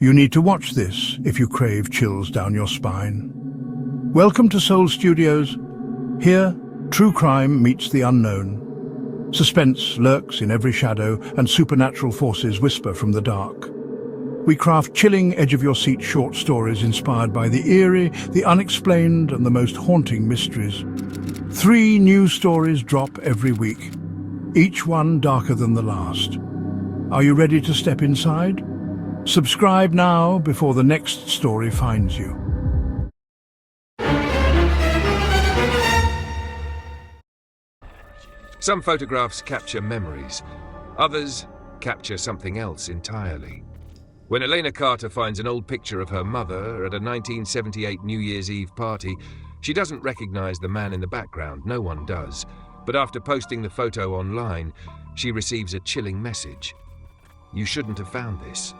You need to watch this if you crave chills down your spine. Welcome to Soul Studios. Here, true crime meets the unknown. Suspense lurks in every shadow and supernatural forces whisper from the dark. We craft chilling, edge-of-your-seat short stories inspired by the eerie, the unexplained, and the most haunting mysteries. 3 new stories drop every week, each one darker than the last. Are you ready to step inside? Subscribe now before the next story finds you. Some photographs capture memories. Others capture something else entirely. When Elena Carter finds an old picture of her mother at a 1978 New Year's Eve party, she doesn't recognize the man in the background. No one does. But after posting the photo online, she receives a chilling message. You shouldn't have found this.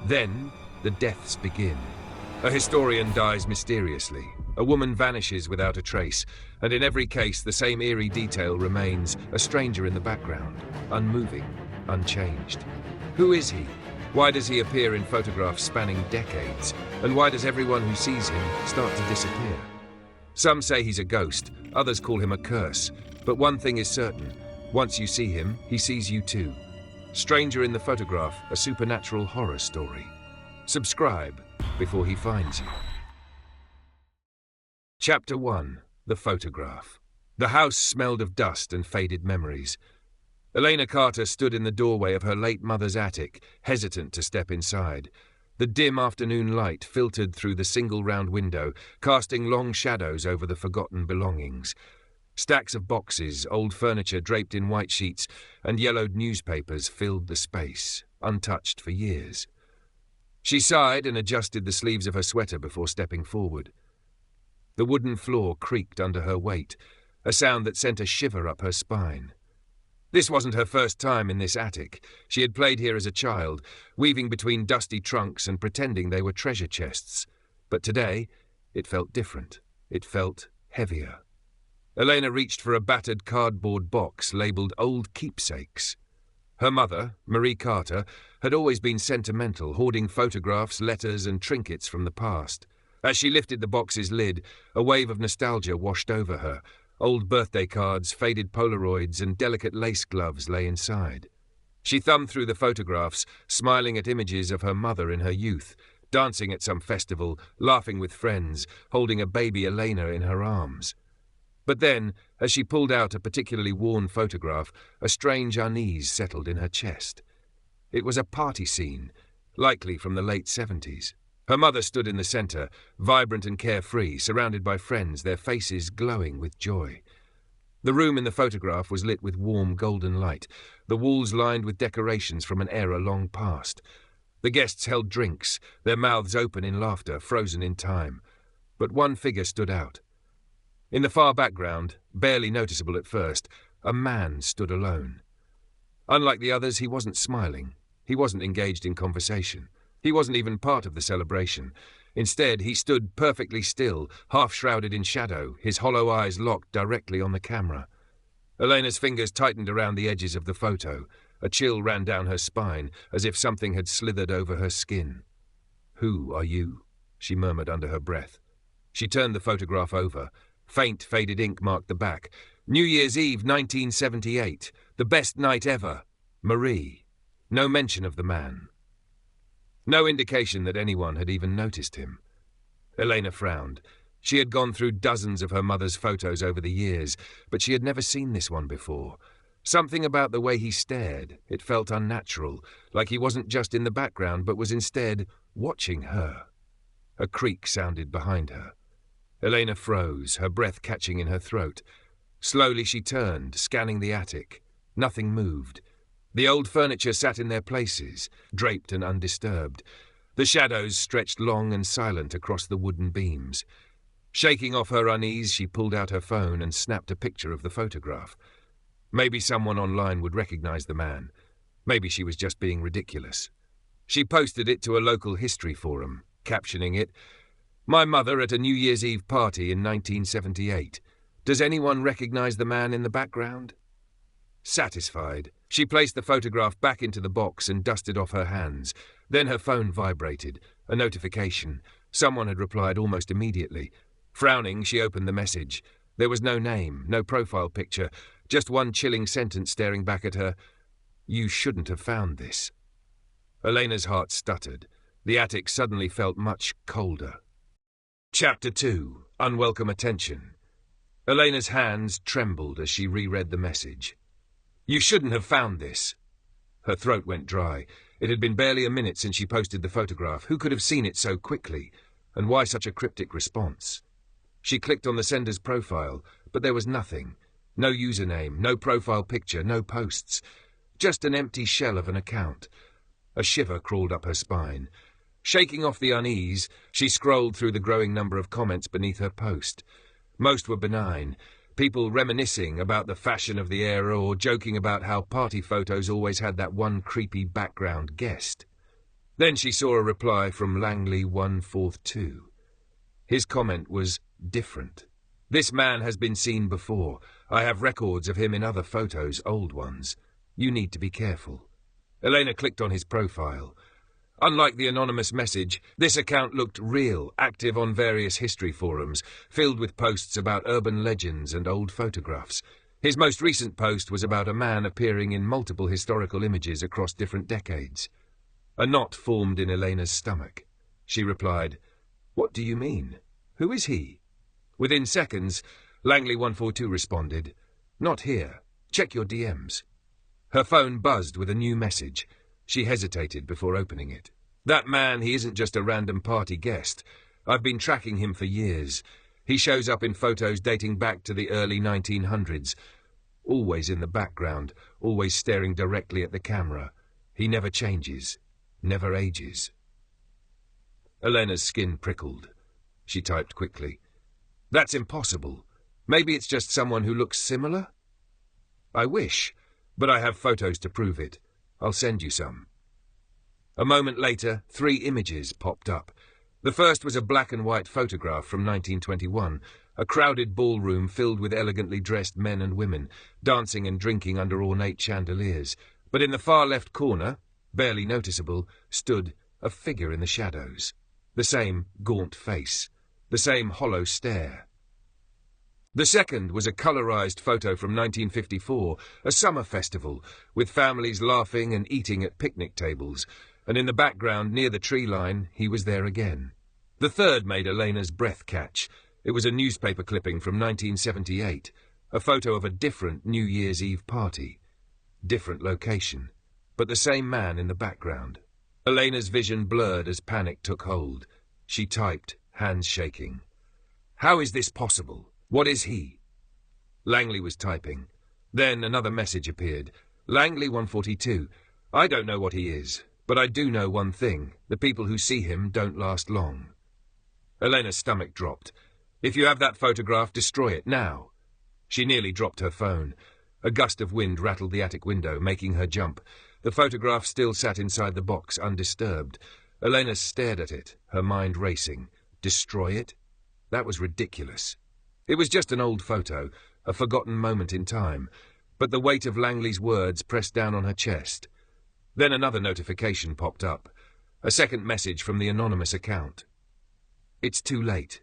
Then, the deaths begin. A historian dies mysteriously. A woman vanishes without a trace. And in every case, the same eerie detail remains: a stranger in the background, unmoving, unchanged. Who is he? Why does he appear in photographs spanning decades? And why does everyone who sees him start to disappear? Some say he's a ghost, others call him a curse. But one thing is certain: once you see him, he sees you too. Stranger in the Photograph, a supernatural horror story. Subscribe before he finds you. Chapter 1. The Photograph. The house smelled of dust and faded memories. Elena Carter stood in the doorway of her late mother's attic, hesitant to step inside. The dim afternoon light filtered through the single round window, casting long shadows over the forgotten belongings. Stacks of boxes, old furniture draped in white sheets, and yellowed newspapers filled the space, untouched for years. She sighed and adjusted the sleeves of her sweater before stepping forward. The wooden floor creaked under her weight, a sound that sent a shiver up her spine. This wasn't her first time in this attic. She had played here as a child, weaving between dusty trunks and pretending they were treasure chests. But today, it felt different. It felt heavier. Elena reached for a battered cardboard box labelled Old Keepsakes. Her mother, Marie Carter, had always been sentimental, hoarding photographs, letters, and trinkets from the past. As she lifted the box's lid, a wave of nostalgia washed over her. Old birthday cards, faded Polaroids, and delicate lace gloves lay inside. She thumbed through the photographs, smiling at images of her mother in her youth, dancing at some festival, laughing with friends, holding a baby Elena in her arms. But then, as she pulled out a particularly worn photograph, a strange unease settled in her chest. It was a party scene, likely from the late 70s. Her mother stood in the center, vibrant and carefree, surrounded by friends, their faces glowing with joy. The room in the photograph was lit with warm golden light, the walls lined with decorations from an era long past. The guests held drinks, their mouths open in laughter, frozen in time. But one figure stood out. In the far background, barely noticeable at first, a man stood alone. Unlike the others, he wasn't smiling. He wasn't engaged in conversation. He wasn't even part of the celebration. Instead, he stood perfectly still, half-shrouded in shadow, his hollow eyes locked directly on the camera. Elena's fingers tightened around the edges of the photo. A chill ran down her spine, as if something had slithered over her skin. "Who are you?" she murmured under her breath. She turned the photograph over. Faint, faded ink marked the back. New Year's Eve, 1978. The best night ever. Marie. No mention of the man. No indication that anyone had even noticed him. Elena frowned. She had gone through dozens of her mother's photos over the years, but she had never seen this one before. Something about the way he stared. It felt unnatural, like he wasn't just in the background, but was instead watching her. A creak sounded behind her. Elena froze, her breath catching in her throat. Slowly she turned, scanning the attic. Nothing moved. The old furniture sat in their places, draped and undisturbed. The shadows stretched long and silent across the wooden beams. Shaking off her unease, she pulled out her phone and snapped a picture of the photograph. Maybe someone online would recognize the man. Maybe she was just being ridiculous. She posted it to a local history forum, captioning it, "My mother at a New Year's Eve party in 1978. Does anyone recognize the man in the background?" Satisfied, she placed the photograph back into the box and dusted off her hands. Then her phone vibrated. A notification. Someone had replied almost immediately. Frowning, she opened the message. There was no name, no profile picture, just one chilling sentence staring back at her. "You shouldn't have found this." Elena's heart stuttered. The attic suddenly felt much colder. Chapter 2. Unwelcome Attention. Elena's hands trembled as she reread the message. "You shouldn't have found this." Her throat went dry. It had been barely a minute since she posted the photograph. Who could have seen it so quickly? And why such a cryptic response? She clicked on the sender's profile, but there was nothing. No username, no profile picture, no posts. Just an empty shell of an account. A shiver crawled up her spine. Shaking off the unease, she scrolled through the growing number of comments beneath her post. Most were benign. People reminiscing about the fashion of the era or joking about how party photos always had that one creepy background guest. Then she saw a reply from Langley142. His comment was different. "This man has been seen before. I have records of him in other photos, old ones. You need to be careful." Elena clicked on his profile. Unlike the anonymous message, this account looked real, active on various history forums, filled with posts about urban legends and old photographs. His most recent post was about a man appearing in multiple historical images across different decades. A knot formed in Elena's stomach. She replied, "What do you mean? Who is he?" Within seconds, Langley142 responded, "Not here. Check your DMs." Her phone buzzed with a new message. She hesitated before opening it. "That man, he isn't just a random party guest. I've been tracking him for years. He shows up in photos dating back to the early 1900s. Always in the background, always staring directly at the camera. He never changes, never ages." Elena's skin prickled. She typed quickly, "That's impossible. Maybe it's just someone who looks similar?" "I wish, but I have photos to prove it. I'll send you some." A moment later, 3 images popped up. The first was a black and white photograph from 1921, a crowded ballroom filled with elegantly dressed men and women, dancing and drinking under ornate chandeliers. But in the far left corner, barely noticeable, stood a figure in the shadows. The same gaunt face, the same hollow stare. The second was a colorized photo from 1954, a summer festival, with families laughing and eating at picnic tables, and in the background, near the tree line, he was there again. The third made Elena's breath catch. It was a newspaper clipping from 1978, a photo of a different New Year's Eve party. Different location, but the same man in the background. Elena's vision blurred as panic took hold. She typed, hands shaking. "How is this possible? What is he?" Langley was typing. Then another message appeared. "Langley142. I don't know what he is, but I do know one thing. The people who see him don't last long." Elena's stomach dropped. "If you have that photograph, destroy it now." She nearly dropped her phone. A gust of wind rattled the attic window, making her jump. The photograph still sat inside the box, undisturbed. Elena stared at it, her mind racing. Destroy it? That was ridiculous. It was just an old photo, a forgotten moment in time, but the weight of Langley's words pressed down on her chest. Then another notification popped up, a second message from the anonymous account. "It's too late."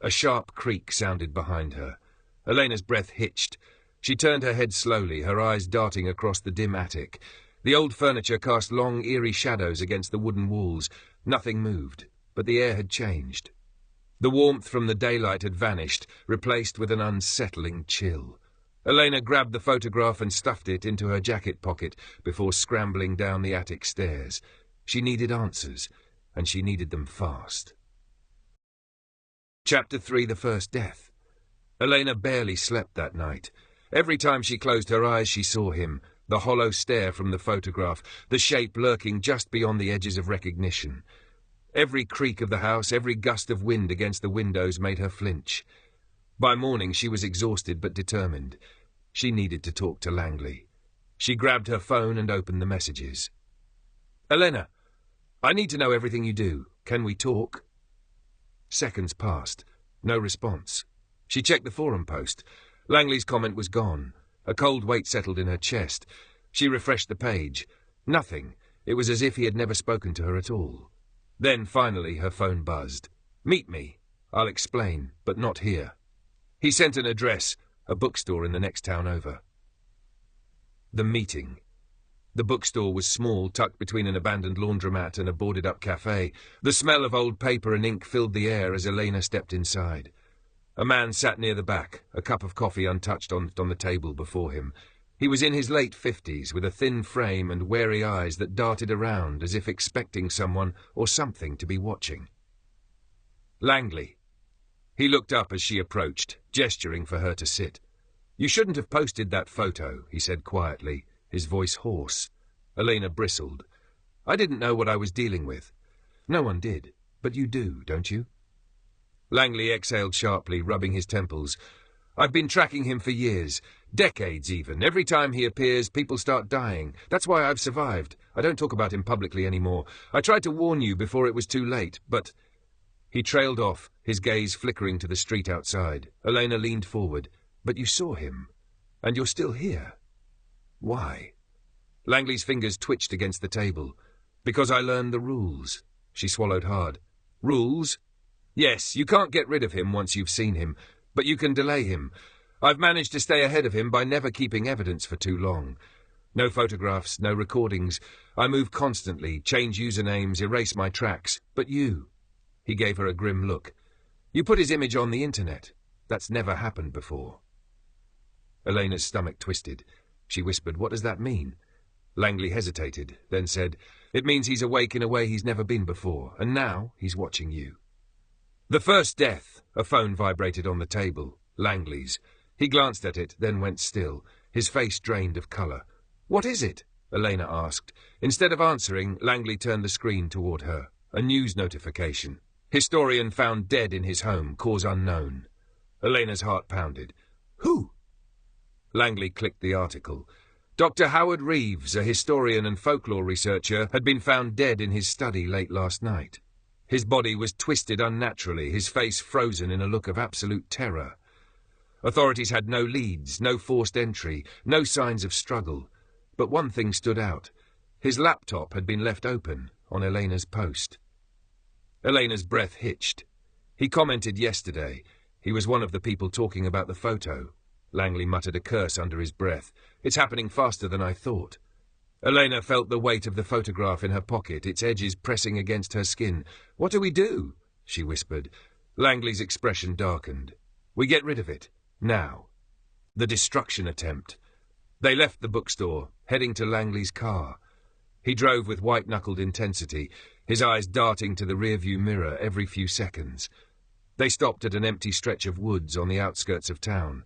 A sharp creak sounded behind her. Elena's breath hitched. She turned her head slowly, her eyes darting across the dim attic. The old furniture cast long, eerie shadows against the wooden walls. Nothing moved, but the air had changed. The warmth from the daylight had vanished, replaced with an unsettling chill. Elena grabbed the photograph and stuffed it into her jacket pocket before scrambling down the attic stairs. She needed answers, and she needed them fast. Chapter 3. The First Death. Elena barely slept that night. Every time she closed her eyes, she saw him, the hollow stare from the photograph, the shape lurking just beyond the edges of recognition. Every creak of the house, every gust of wind against the windows made her flinch. By morning she was exhausted but determined. She needed to talk to Langley. She grabbed her phone and opened the messages. "Elena, I need to know everything you do. Can we talk?" Seconds passed. No response. She checked the forum post. Langley's comment was gone. A cold weight settled in her chest. She refreshed the page. Nothing. It was as if he had never spoken to her at all. Then, finally, her phone buzzed. "Meet me. I'll explain, but not here." He sent an address, a bookstore in the next town over. The meeting. The bookstore was small, tucked between an abandoned laundromat and a boarded-up cafe. The smell of old paper and ink filled the air as Elena stepped inside. A man sat near the back, a cup of coffee untouched on the table before him. He was in his late 50s, with a thin frame and wary eyes that darted around as if expecting someone or something to be watching. Langley. He looked up as she approached, gesturing for her to sit. "You shouldn't have posted that photo," he said quietly, his voice hoarse. Elena bristled. "I didn't know what I was dealing with." "No one did, but you do, don't you?" Langley exhaled sharply, rubbing his temples. "I've been tracking him for years, decades even. Every time he appears, people start dying. That's why I've survived. I don't talk about him publicly anymore. I tried to warn you before it was too late, but—" He trailed off, his gaze flickering to the street outside. Elena leaned forward. "But you saw him, and you're still here. Why?" Langley's fingers twitched against the table. "Because I learned the rules." She swallowed hard. "Rules? Yes, you can't get rid of him once you've seen him, but you can delay him. I've managed to stay ahead of him by never keeping evidence for too long. No photographs, no recordings. I move constantly, change usernames, erase my tracks. But you—" He gave her a grim look. "You put his image on the internet. That's never happened before." Elena's stomach twisted. She whispered, "What does that mean?" Langley hesitated, then said, "It means he's awake in a way he's never been before, and now he's watching you." The first death. A phone vibrated on the table. Langley's. He glanced at it, then went still, his face drained of colour. "What is it?" Elena asked. Instead of answering, Langley turned the screen toward her. A news notification. "Historian found dead in his home, cause unknown." Elena's heart pounded. "Who?" Langley clicked the article. Dr. Howard Reeves, a historian and folklore researcher, had been found dead in his study late last night. His body was twisted unnaturally, his face frozen in a look of absolute terror. Authorities had no leads, no forced entry, no signs of struggle. But one thing stood out. His laptop had been left open on Elena's post. Elena's breath hitched. "He commented yesterday. He was one of the people talking about the photo." Langley muttered a curse under his breath. "It's happening faster than I thought." Elena felt the weight of the photograph in her pocket, its edges pressing against her skin. "What do we do?" she whispered. Langley's expression darkened. "We get rid of it. Now." The destruction attempt. They left the bookstore, heading to Langley's car. He drove with white-knuckled intensity, his eyes darting to the rearview mirror every few seconds. They stopped at an empty stretch of woods on the outskirts of town.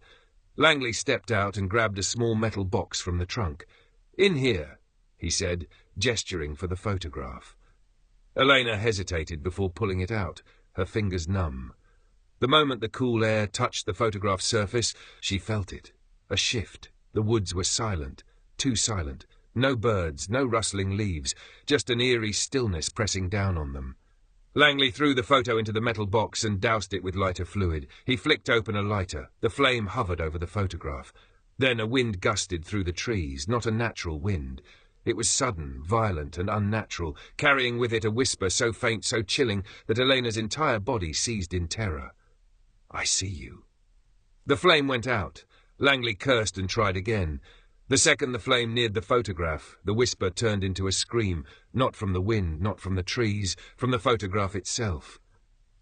Langley stepped out and grabbed a small metal box from the trunk. "In here," he said, gesturing for the photograph. Elena hesitated before pulling it out, her fingers numb. The moment the cool air touched the photograph's surface, she felt it. A shift. The woods were silent, too silent. No birds, no rustling leaves, just an eerie stillness pressing down on them. Langley threw the photo into the metal box and doused it with lighter fluid. He flicked open a lighter. The flame hovered over the photograph. Then a wind gusted through the trees, not a natural wind. It was sudden, violent, and unnatural, carrying with it a whisper so faint, so chilling, that Elena's entire body seized in terror. "I see you." The flame went out. Langley cursed and tried again. The second the flame neared the photograph, the whisper turned into a scream, not from the wind, not from the trees, from the photograph itself.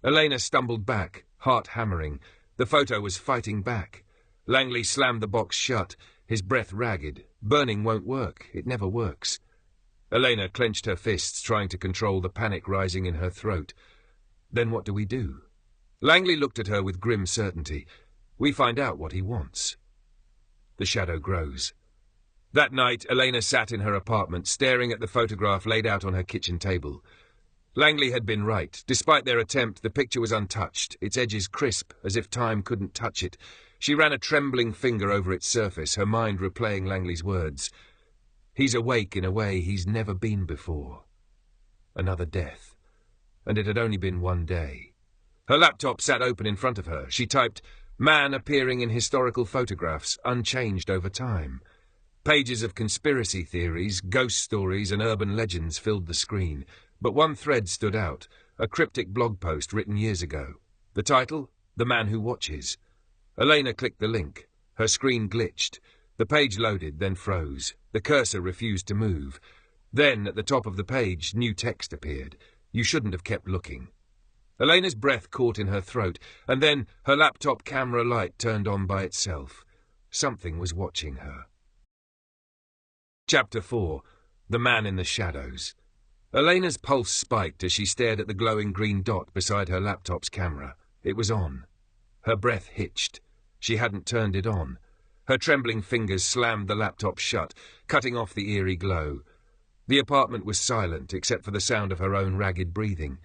Elena stumbled back, heart hammering. The photo was fighting back. Langley slammed the box shut, his breath ragged. Burning won't work. It never works. Elena clenched her fists, trying to control the panic rising in her throat. "Then what do we do?" Langley looked at her with grim certainty. "We find out what he wants." The shadow grows. That night, Elena sat in her apartment, staring at the photograph laid out on her kitchen table. Langley had been right. Despite their attempt, the picture was untouched, its edges crisp, as if time couldn't touch it. She ran a trembling finger over its surface, her mind replaying Langley's words. "He's awake in a way he's never been before." Another death. And it had only been one day. Her laptop sat open in front of her. She typed, "Man appearing in historical photographs, unchanged over time." Pages of conspiracy theories, ghost stories, and urban legends filled the screen, but one thread stood out, a cryptic blog post written years ago. The title? The Man Who Watches. Elena clicked the link. Her screen glitched. The page loaded, then froze. The cursor refused to move. Then, at the top of the page, new text appeared. You shouldn't have kept looking. Elena's breath caught in her throat, and then her laptop camera light turned on by itself. Something was watching her. Chapter 4. The Man in the Shadows. Elena's pulse spiked as she stared at the glowing green dot beside her laptop's camera. It was on. Her breath hitched. She hadn't turned it on. Her trembling fingers slammed the laptop shut, cutting off the eerie glow. The apartment was silent, except for the sound of her own ragged breathing.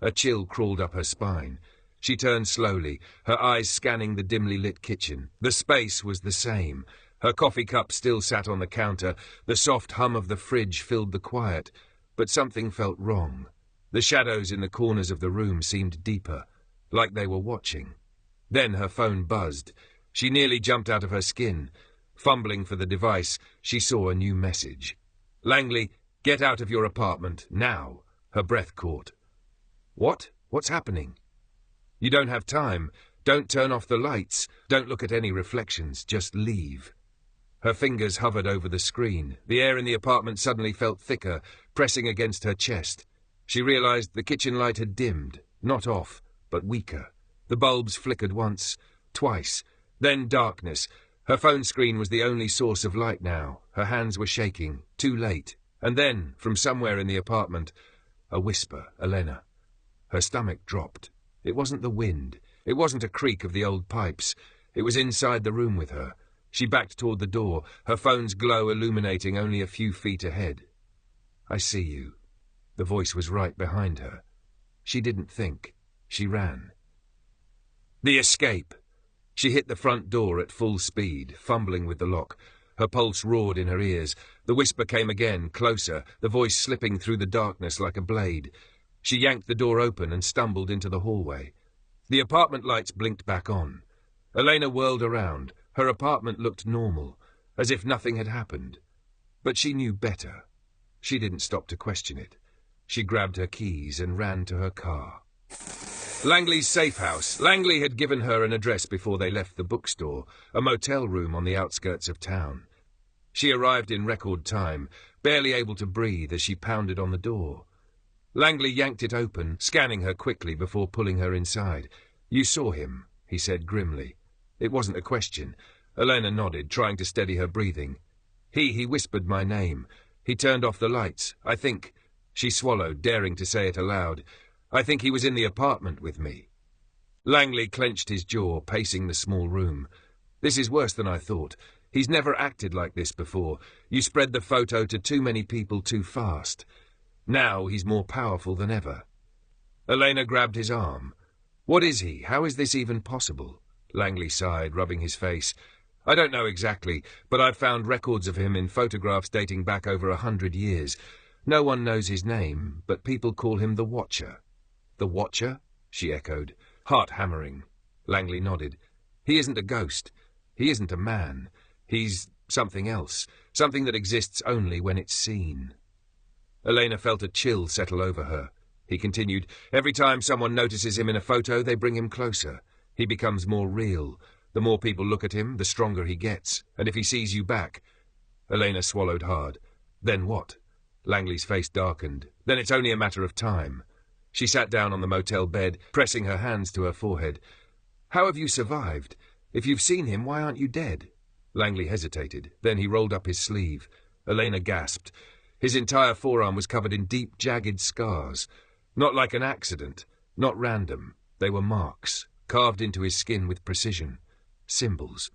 A chill crawled up her spine. She turned slowly, her eyes scanning the dimly lit kitchen. The space was the same. Her coffee cup still sat on the counter. The soft hum of the fridge filled the quiet. But something felt wrong. The shadows in the corners of the room seemed deeper, like they were watching. Then her phone buzzed. She nearly jumped out of her skin. Fumbling for the device, she saw a new message. "Langley, get out of your apartment, now." Her breath caught. "What? What's happening?" "You don't have time. Don't turn off the lights. Don't look at any reflections. Just leave." Her fingers hovered over the screen. The air in the apartment suddenly felt thicker, pressing against her chest. She realized the kitchen light had dimmed, not off, but weaker. The bulbs flickered once, twice, then darkness. Her phone screen was the only source of light now. Her hands were shaking, too late. And then, from somewhere in the apartment, a whisper, "Elena." Her stomach dropped. It wasn't the wind. It wasn't a creak of the old pipes. It was inside the room with her. She backed toward the door, her phone's glow illuminating only a few feet ahead. "I see you." The voice was right behind her. She didn't think. She ran. The escape. She hit the front door at full speed, fumbling with the lock. Her pulse roared in her ears. The whisper came again, closer, the voice slipping through the darkness like a blade. She yanked the door open and stumbled into the hallway. The apartment lights blinked back on. Elena whirled around. Her apartment looked normal, as if nothing had happened. But she knew better. She didn't stop to question it. She grabbed her keys and ran to her car. Langley's safe house. Langley had given her an address before they left the bookstore, a motel room on the outskirts of town. She arrived in record time, barely able to breathe as she pounded on the door. Langley yanked it open, scanning her quickly before pulling her inside. "You saw him," he said grimly. It wasn't a question. Elena nodded, trying to steady her breathing. He whispered my name. He turned off the lights. I think..." She swallowed, daring to say it aloud. "I think he was in the apartment with me." Langley clenched his jaw, pacing the small room. "This is worse than I thought. He's never acted like this before. You spread the photo to too many people too fast. Now he's more powerful than ever." Elena grabbed his arm. "What is he? How is this even possible?" Langley sighed, rubbing his face. "I don't know exactly, but I've found records of him in photographs dating back over 100 years. No one knows his name, but people call him the Watcher." "The Watcher?" she echoed, heart hammering. Langley nodded. "He isn't a ghost. He isn't a man. He's something else, something that exists only when it's seen." Elena felt a chill settle over her. He continued, "Every time someone notices him in a photo, they bring him closer. He becomes more real. The more people look at him, the stronger he gets. And if he sees you back..." Elena swallowed hard. "Then what?" Langley's face darkened. "Then it's only a matter of time." She sat down on the motel bed, pressing her hands to her forehead. "How have you survived? If you've seen him, why aren't you dead?" Langley hesitated. Then he rolled up his sleeve. Elena gasped. His entire forearm was covered in deep, jagged scars. Not like an accident. Not random. They were marks, carved into his skin with precision. Symbols.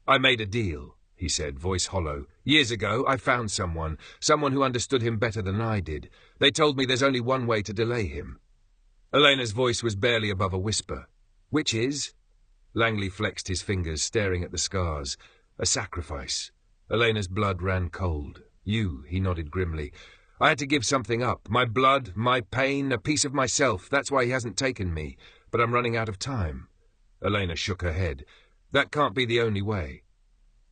"I made a deal," he said, voice hollow. "Years ago, I found someone who understood him better than I did. They told me there's only one way to delay him." Elena's voice was barely above a whisper. "Which is?" Langley flexed his fingers, staring at the scars. "A sacrifice." Elena's blood ran cold. "You," he nodded grimly. "I had to give something up. My blood, my pain, a piece of myself. That's why he hasn't taken me. But I'm running out of time." Elena shook her head. "That can't be the only way."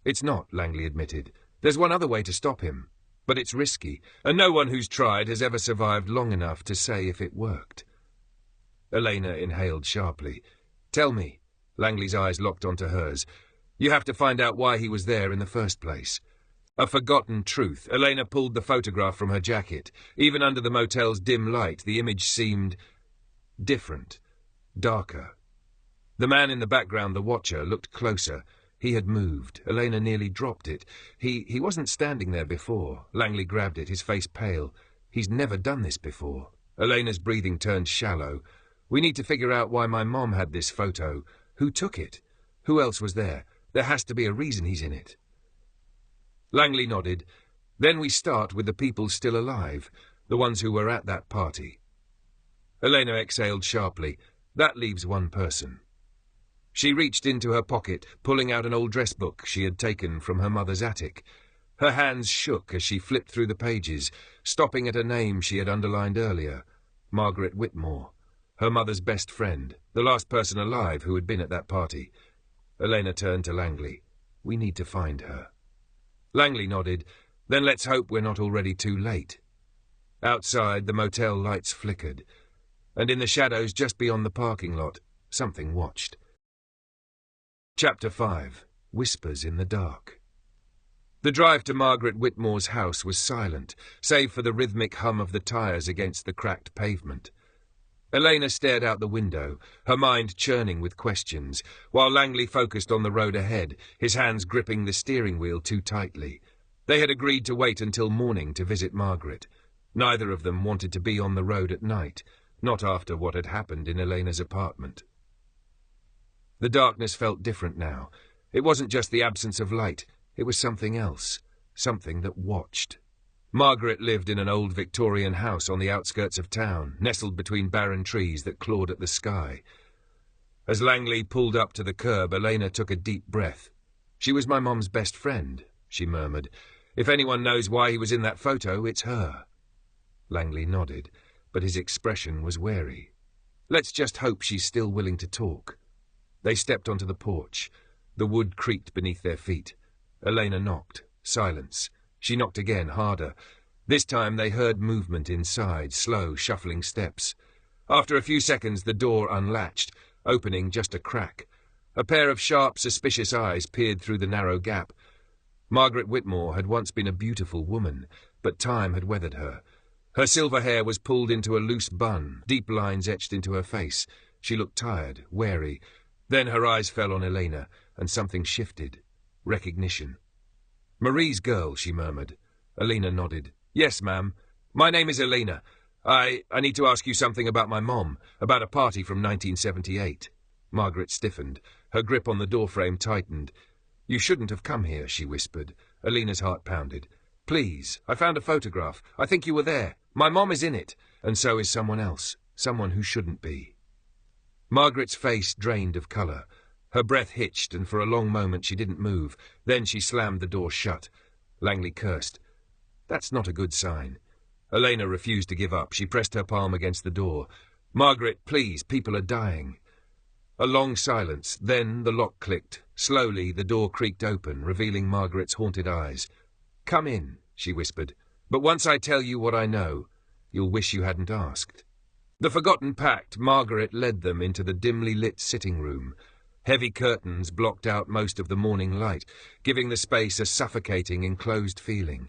"It's not," Langley admitted. There's one other way to stop him, but it's risky, and no one who's tried has ever survived long enough to say if it worked. Elena inhaled sharply. Tell me. Langley's eyes locked onto hers. You have to find out why he was there in the first place. A forgotten truth. Elena pulled the photograph from her jacket. Even under the motel's dim light, the image seemed different, darker. The man in the background, the watcher, looked closer. He had moved. Elena nearly dropped it. He wasn't standing there before. Langley grabbed it, his face pale. He's never done this before. Elena's breathing turned shallow. We need to figure out why my mom had this photo. Who took it? Who else was there? There has to be a reason he's in it. Langley nodded. Then we start with the people still alive, the ones who were at that party. Elena exhaled sharply. That leaves one person. She reached into her pocket, pulling out an old dress book she had taken from her mother's attic. Her hands shook as she flipped through the pages, stopping at a name she had underlined earlier, Margaret Whitmore, her mother's best friend, the last person alive who had been at that party. Elena turned to Langley. We need to find her. Langley nodded. Then let's hope we're not already too late. Outside, the motel lights flickered, and in the shadows just beyond the parking lot, something watched. Chapter 5. Whispers in the Dark. The drive to Margaret Whitmore's house was silent, save for the rhythmic hum of the tyres against the cracked pavement. Elena stared out the window, her mind churning with questions, while Langley focused on the road ahead, his hands gripping the steering wheel too tightly. They had agreed to wait until morning to visit Margaret. Neither of them wanted to be on the road at night, not after what had happened in Elena's apartment. The darkness felt different now. It wasn't just the absence of light, it was something else, something that watched. Margaret lived in an old Victorian house on the outskirts of town, nestled between barren trees that clawed at the sky. As Langley pulled up to the curb, Elena took a deep breath. She was my mom's best friend, she murmured. If anyone knows why he was in that photo, it's her. Langley nodded, but his expression was wary. Let's just hope she's still willing to talk. They stepped onto the porch. The wood creaked beneath their feet. Elena knocked. Silence. She knocked again, harder. This time they heard movement inside, slow, shuffling steps. After a few seconds, the door unlatched, opening just a crack. A pair of sharp, suspicious eyes peered through the narrow gap. Margaret Whitmore had once been a beautiful woman, but time had weathered her. Her silver hair was pulled into a loose bun, deep lines etched into her face. She looked tired, wary. Then her eyes fell on Elena, and something shifted. Recognition. Marie's girl, she murmured. Elena nodded. Yes, ma'am. My name is Elena. I need to ask you something about my mom, about a party from 1978. Margaret stiffened. Her grip on the doorframe tightened. You shouldn't have come here, she whispered. Elena's heart pounded. Please, I found a photograph. I think you were there. My mom is in it, and so is someone else, someone who shouldn't be. Margaret's face drained of colour. Her breath hitched, and for a long moment she didn't move. Then she slammed the door shut. Langley cursed. That's not a good sign. Elena refused to give up. She pressed her palm against the door. Margaret, please, people are dying. A long silence. Then the lock clicked. Slowly the door creaked open, revealing Margaret's haunted eyes. Come in, she whispered. But once I tell you what I know, you'll wish you hadn't asked. The forgotten pact, Margaret led them into the dimly lit sitting room. Heavy curtains blocked out most of the morning light, giving the space a suffocating, enclosed feeling.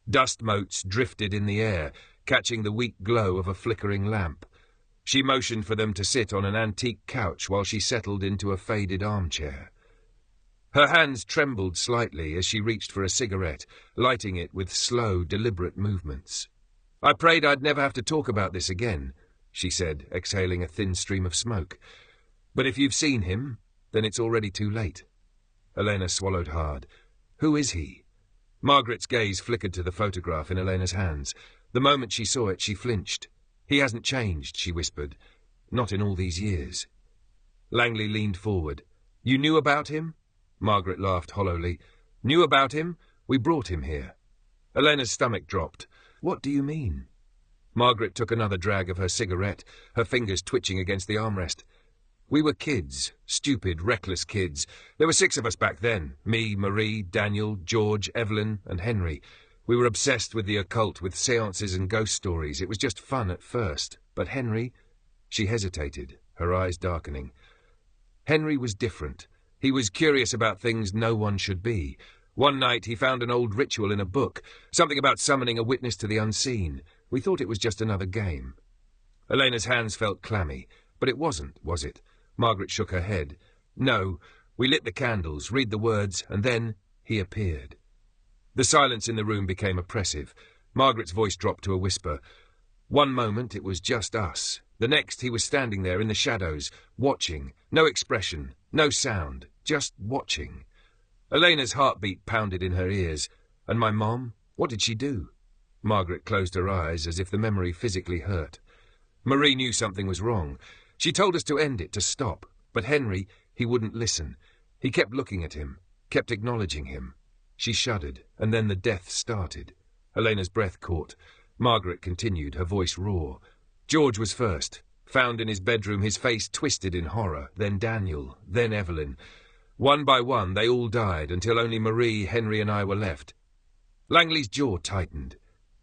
Dust motes drifted in the air, catching the weak glow of a flickering lamp. She motioned for them to sit on an antique couch while she settled into a faded armchair. Her hands trembled slightly as she reached for a cigarette, lighting it with slow, deliberate movements. I prayed I'd never have to talk about this again, she said, exhaling a thin stream of smoke. But if you've seen him, then it's already too late. Elena swallowed hard. Who is he? Margaret's gaze flickered to the photograph in Elena's hands. The moment she saw it, she flinched. He hasn't changed, she whispered. Not in all these years. Langley leaned forward. You knew about him? Margaret laughed hollowly. Knew about him? We brought him here. Elena's stomach dropped. What do you mean? Margaret took another drag of her cigarette, her fingers twitching against the armrest. We were kids, stupid, reckless kids. There were 6 of us back then. Me, Marie, Daniel, George, Evelyn, and Henry. We were obsessed with the occult, with seances and ghost stories. It was just fun at first. But Henry... She hesitated, her eyes darkening. Henry was different. He was curious about things no one should be. One night he found an old ritual in a book, something about summoning a witness to the unseen. We thought it was just another game. Elena's hands felt clammy, but it wasn't, was it? Margaret shook her head. No, we lit the candles, read the words, and then he appeared. The silence in the room became oppressive. Margaret's voice dropped to a whisper. One moment it was just us. The next he was standing there in the shadows, watching. No expression, no sound, just watching. Elena's heartbeat pounded in her ears. And my mom? What did she do? Margaret closed her eyes as if the memory physically hurt. Marie knew something was wrong. She told us to end it, to stop. But Henry, he wouldn't listen. He kept looking at him, kept acknowledging him. She shuddered, and then the death started. Elena's breath caught. Margaret continued, her voice raw. George was first. Found in his bedroom, his face twisted in horror. Then Daniel, then Evelyn. One by one, they all died, until only Marie, Henry, and I were left. Langley's jaw tightened.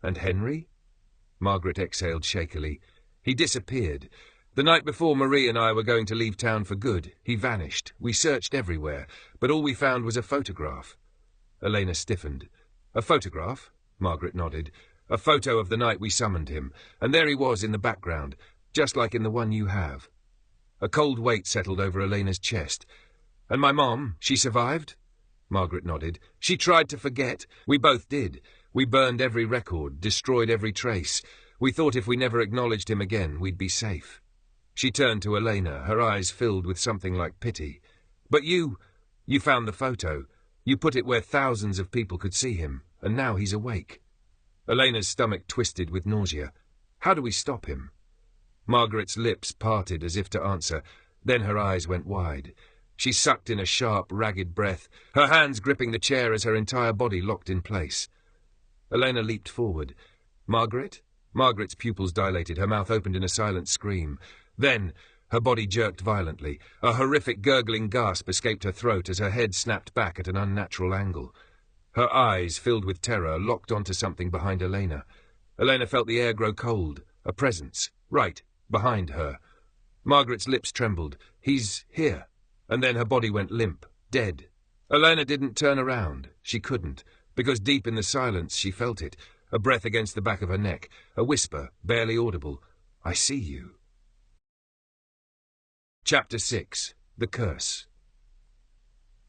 And Henry? Margaret exhaled shakily. He disappeared. The night before Marie and I were going to leave town for good, he vanished. We searched everywhere, but all we found was a photograph. Elena stiffened. A photograph? Margaret nodded. A photo of the night we summoned him, and there he was in the background, just like in the one you have. A cold weight settled over Elena's chest. And my mom, she survived? Margaret nodded. She tried to forget. We both did. We burned every record, destroyed every trace. We thought if we never acknowledged him again, we'd be safe. She turned to Elena, her eyes filled with something like pity. But you found the photo. You put it where thousands of people could see him, and now he's awake. Elena's stomach twisted with nausea. How do we stop him? Margaret's lips parted as if to answer. Then her eyes went wide. She sucked in a sharp, ragged breath, her hands gripping the chair as her entire body locked in place. Elena leaped forward. Margaret? Margaret's pupils dilated, her mouth opened in a silent scream. Then, her body jerked violently. A horrific gurgling gasp escaped her throat as her head snapped back at an unnatural angle. Her eyes, filled with terror, locked onto something behind Elena. Elena felt the air grow cold. A presence. Right, behind her. Margaret's lips trembled. He's here. And then her body went limp, dead. Elena didn't turn around. She couldn't, because deep in the silence she felt it. A breath against the back of her neck. A whisper, barely audible. I see you. Chapter 6. The Curse.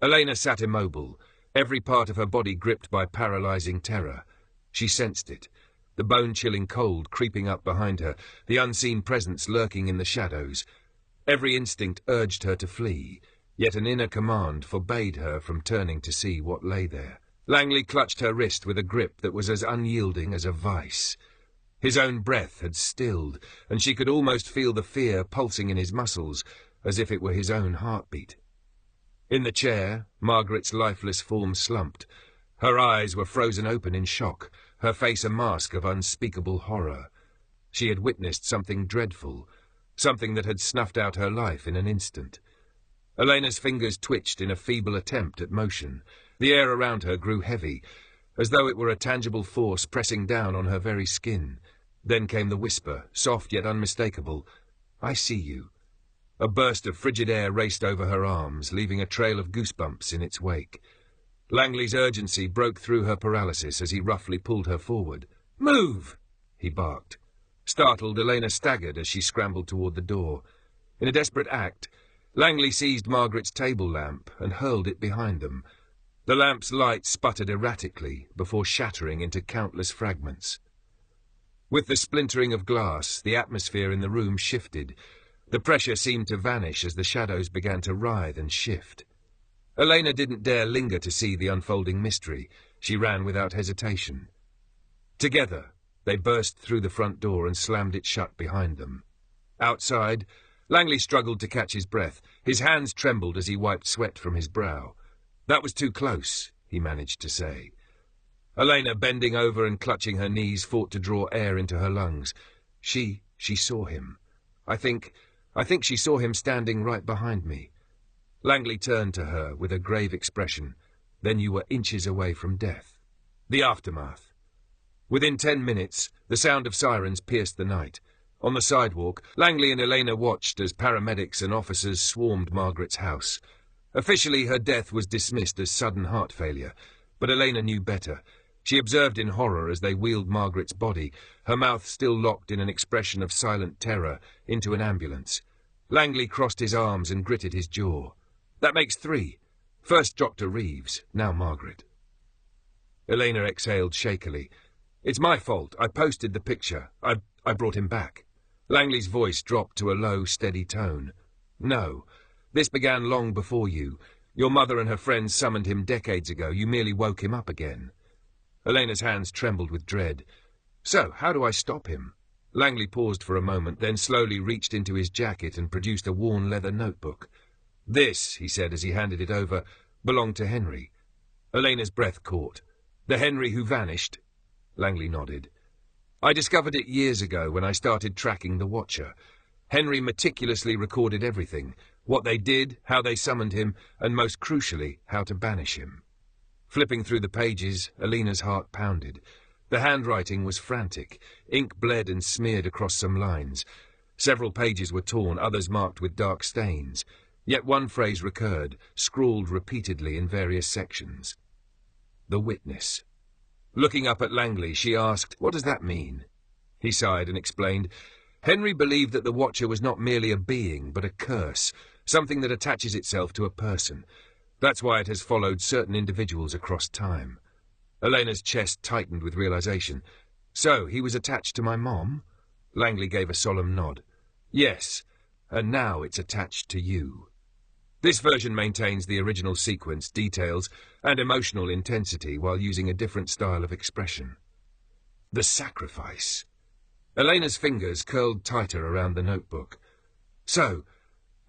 Elena sat immobile, every part of her body gripped by paralyzing terror. She sensed it, the bone-chilling cold creeping up behind her, the unseen presence lurking in the shadows. Every instinct urged her to flee, yet an inner command forbade her from turning to see what lay there. Langley clutched her wrist with a grip that was as unyielding as a vice. His own breath had stilled, and she could almost feel the fear pulsing in his muscles, as if it were his own heartbeat. In the chair, Margaret's lifeless form slumped. Her eyes were frozen open in shock, her face a mask of unspeakable horror. She had witnessed something dreadful, something that had snuffed out her life in an instant. Elena's fingers twitched in a feeble attempt at motion. The air around her grew heavy, as though it were a tangible force pressing down on her very skin. Then came the whisper, soft yet unmistakable. I see you. A burst of frigid air raced over her arms, leaving a trail of goosebumps in its wake. Langley's urgency broke through her paralysis as he roughly pulled her forward. Move! He barked. Startled, Elena staggered as she scrambled toward the door. In a desperate act, Langley seized Margaret's table lamp and hurled it behind them. The lamp's light sputtered erratically before shattering into countless fragments. With the splintering of glass, the atmosphere in the room shifted. The pressure seemed to vanish as the shadows began to writhe and shift. Elena didn't dare linger to see the unfolding mystery. She ran without hesitation. Together, they burst through the front door and slammed it shut behind them. Outside, Langley struggled to catch his breath. His hands trembled as he wiped sweat from his brow. That was too close, he managed to say. Elena, bending over and clutching her knees, fought to draw air into her lungs. She saw him. I think I think she saw him standing right behind me. Langley turned to her with a grave expression. Then you were inches away from death. The aftermath. Within 10 minutes, the sound of sirens pierced the night. On the sidewalk, Langley and Elena watched as paramedics and officers swarmed Margaret's house. Officially, her death was dismissed as sudden heart failure, but Elena knew better. She observed in horror as they wheeled Margaret's body, her mouth still locked in an expression of silent terror, into an ambulance. Langley crossed his arms and gritted his jaw. That makes 3. First Dr. Reeves, now Margaret. Elena exhaled shakily. It's my fault. I posted the picture. I brought him back. Langley's voice dropped to a low, steady tone. No, this began long before you. Your mother and her friends summoned him decades ago. You merely woke him up again. Elena's hands trembled with dread. So, how do I stop him? Langley paused for a moment, then slowly reached into his jacket and produced a worn leather notebook. This, he said as he handed it over, belonged to Henry. Elena's breath caught. The Henry who vanished? Langley nodded. I discovered it years ago when I started tracking the Watcher. Henry meticulously recorded everything, what they did, how they summoned him, and most crucially, how to banish him. Flipping through the pages, Elena's heart pounded. The handwriting was frantic. Ink bled and smeared across some lines. Several pages were torn, others marked with dark stains. Yet one phrase recurred, scrawled repeatedly in various sections. The witness. Looking up at Langley, she asked, "What does that mean?" He sighed and explained, Henry believed that the Watcher was not merely a being, but a curse, something that attaches itself to a person. That's why it has followed certain individuals across time. Elena's chest tightened with realization. So, he was attached to my mom? Langley gave a solemn nod. Yes, and now it's attached to you. This version maintains the original sequence, details, and emotional intensity while using a different style of expression. The sacrifice. Elena's fingers curled tighter around the notebook. So,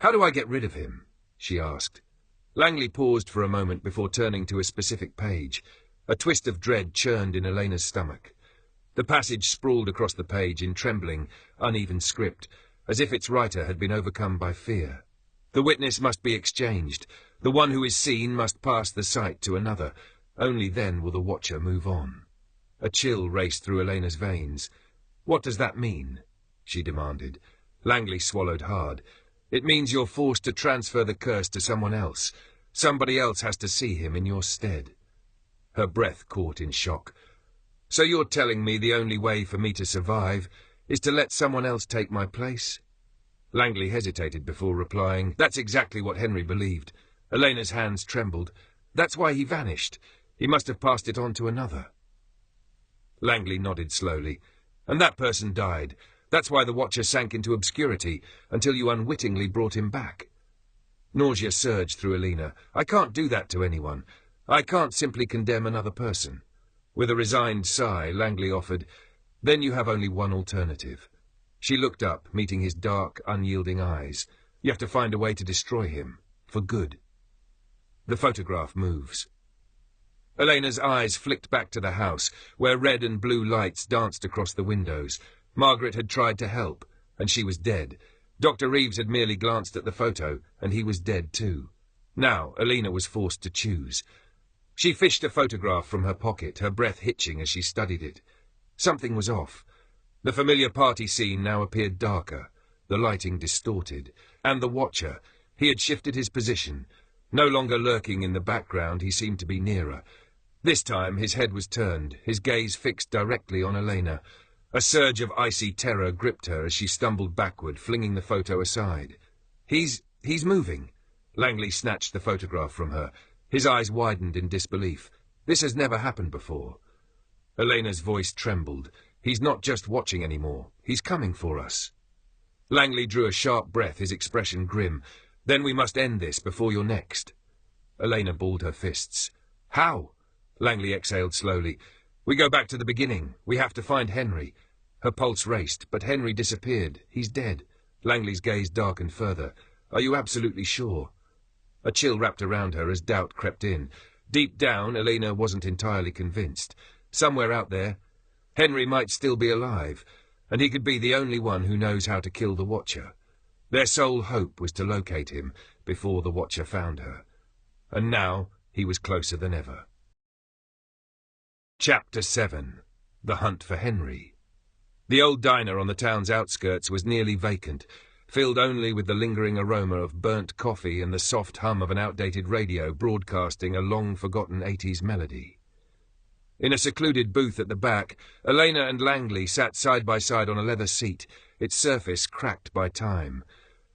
how do I get rid of him? She asked. Langley paused for a moment before turning to a specific page. A twist of dread churned in Elena's stomach. The passage sprawled across the page in trembling, uneven script, as if its writer had been overcome by fear. The witness must be exchanged. The one who is seen must pass the sight to another. Only then will the Watcher move on. A chill raced through Elena's veins. What does that mean? She demanded. Langley swallowed hard. It means you're forced to transfer the curse to someone else. Somebody else has to see him in your stead. Her breath caught in shock. So you're telling me the only way for me to survive is to let someone else take my place? Langley hesitated before replying. That's exactly what Henry believed. Elena's hands trembled. That's why he vanished. He must have passed it on to another. Langley nodded slowly. And that person died. That's why the Watcher sank into obscurity, until you unwittingly brought him back. Nausea surged through Elena. I can't do that to anyone. I can't simply condemn another person. With a resigned sigh, Langley offered, Then you have only one alternative. She looked up, meeting his dark, unyielding eyes. You have to find a way to destroy him. For good. The photograph moves. Elena's eyes flicked back to the house, where red and blue lights danced across the windows. Margaret had tried to help, and she was dead. Dr. Reeves had merely glanced at the photo, and he was dead too. Now, Elena was forced to choose. She fished a photograph from her pocket, her breath hitching as she studied it. Something was off. The familiar party scene now appeared darker, the lighting distorted. And the Watcher, he had shifted his position. No longer lurking in the background, he seemed to be nearer. This time his head was turned, his gaze fixed directly on Elena. A surge of icy terror gripped her as she stumbled backward, flinging the photo aside. He's moving. Langley snatched the photograph from her. His eyes widened in disbelief. This has never happened before. Elena's voice trembled. He's not just watching anymore. He's coming for us. Langley drew a sharp breath, his expression grim. Then we must end this before you're next. Elena balled her fists. How? Langley exhaled slowly. We go back to the beginning. We have to find Henry. Her pulse raced, but Henry disappeared. He's dead. Langley's gaze darkened further. Are you absolutely sure? A chill wrapped around her as doubt crept in. Deep down, Elena wasn't entirely convinced. Somewhere out there, Henry might still be alive, and he could be the only one who knows how to kill the Watcher. Their sole hope was to locate him before the Watcher found her. And now he was closer than ever. Chapter 7. The Hunt for Henry. The old diner on the town's outskirts was nearly vacant, filled only with the lingering aroma of burnt coffee and the soft hum of an outdated radio broadcasting a long-forgotten 80s melody. In a secluded booth at the back, Elena and Langley sat side by side on a leather seat, its surface cracked by time.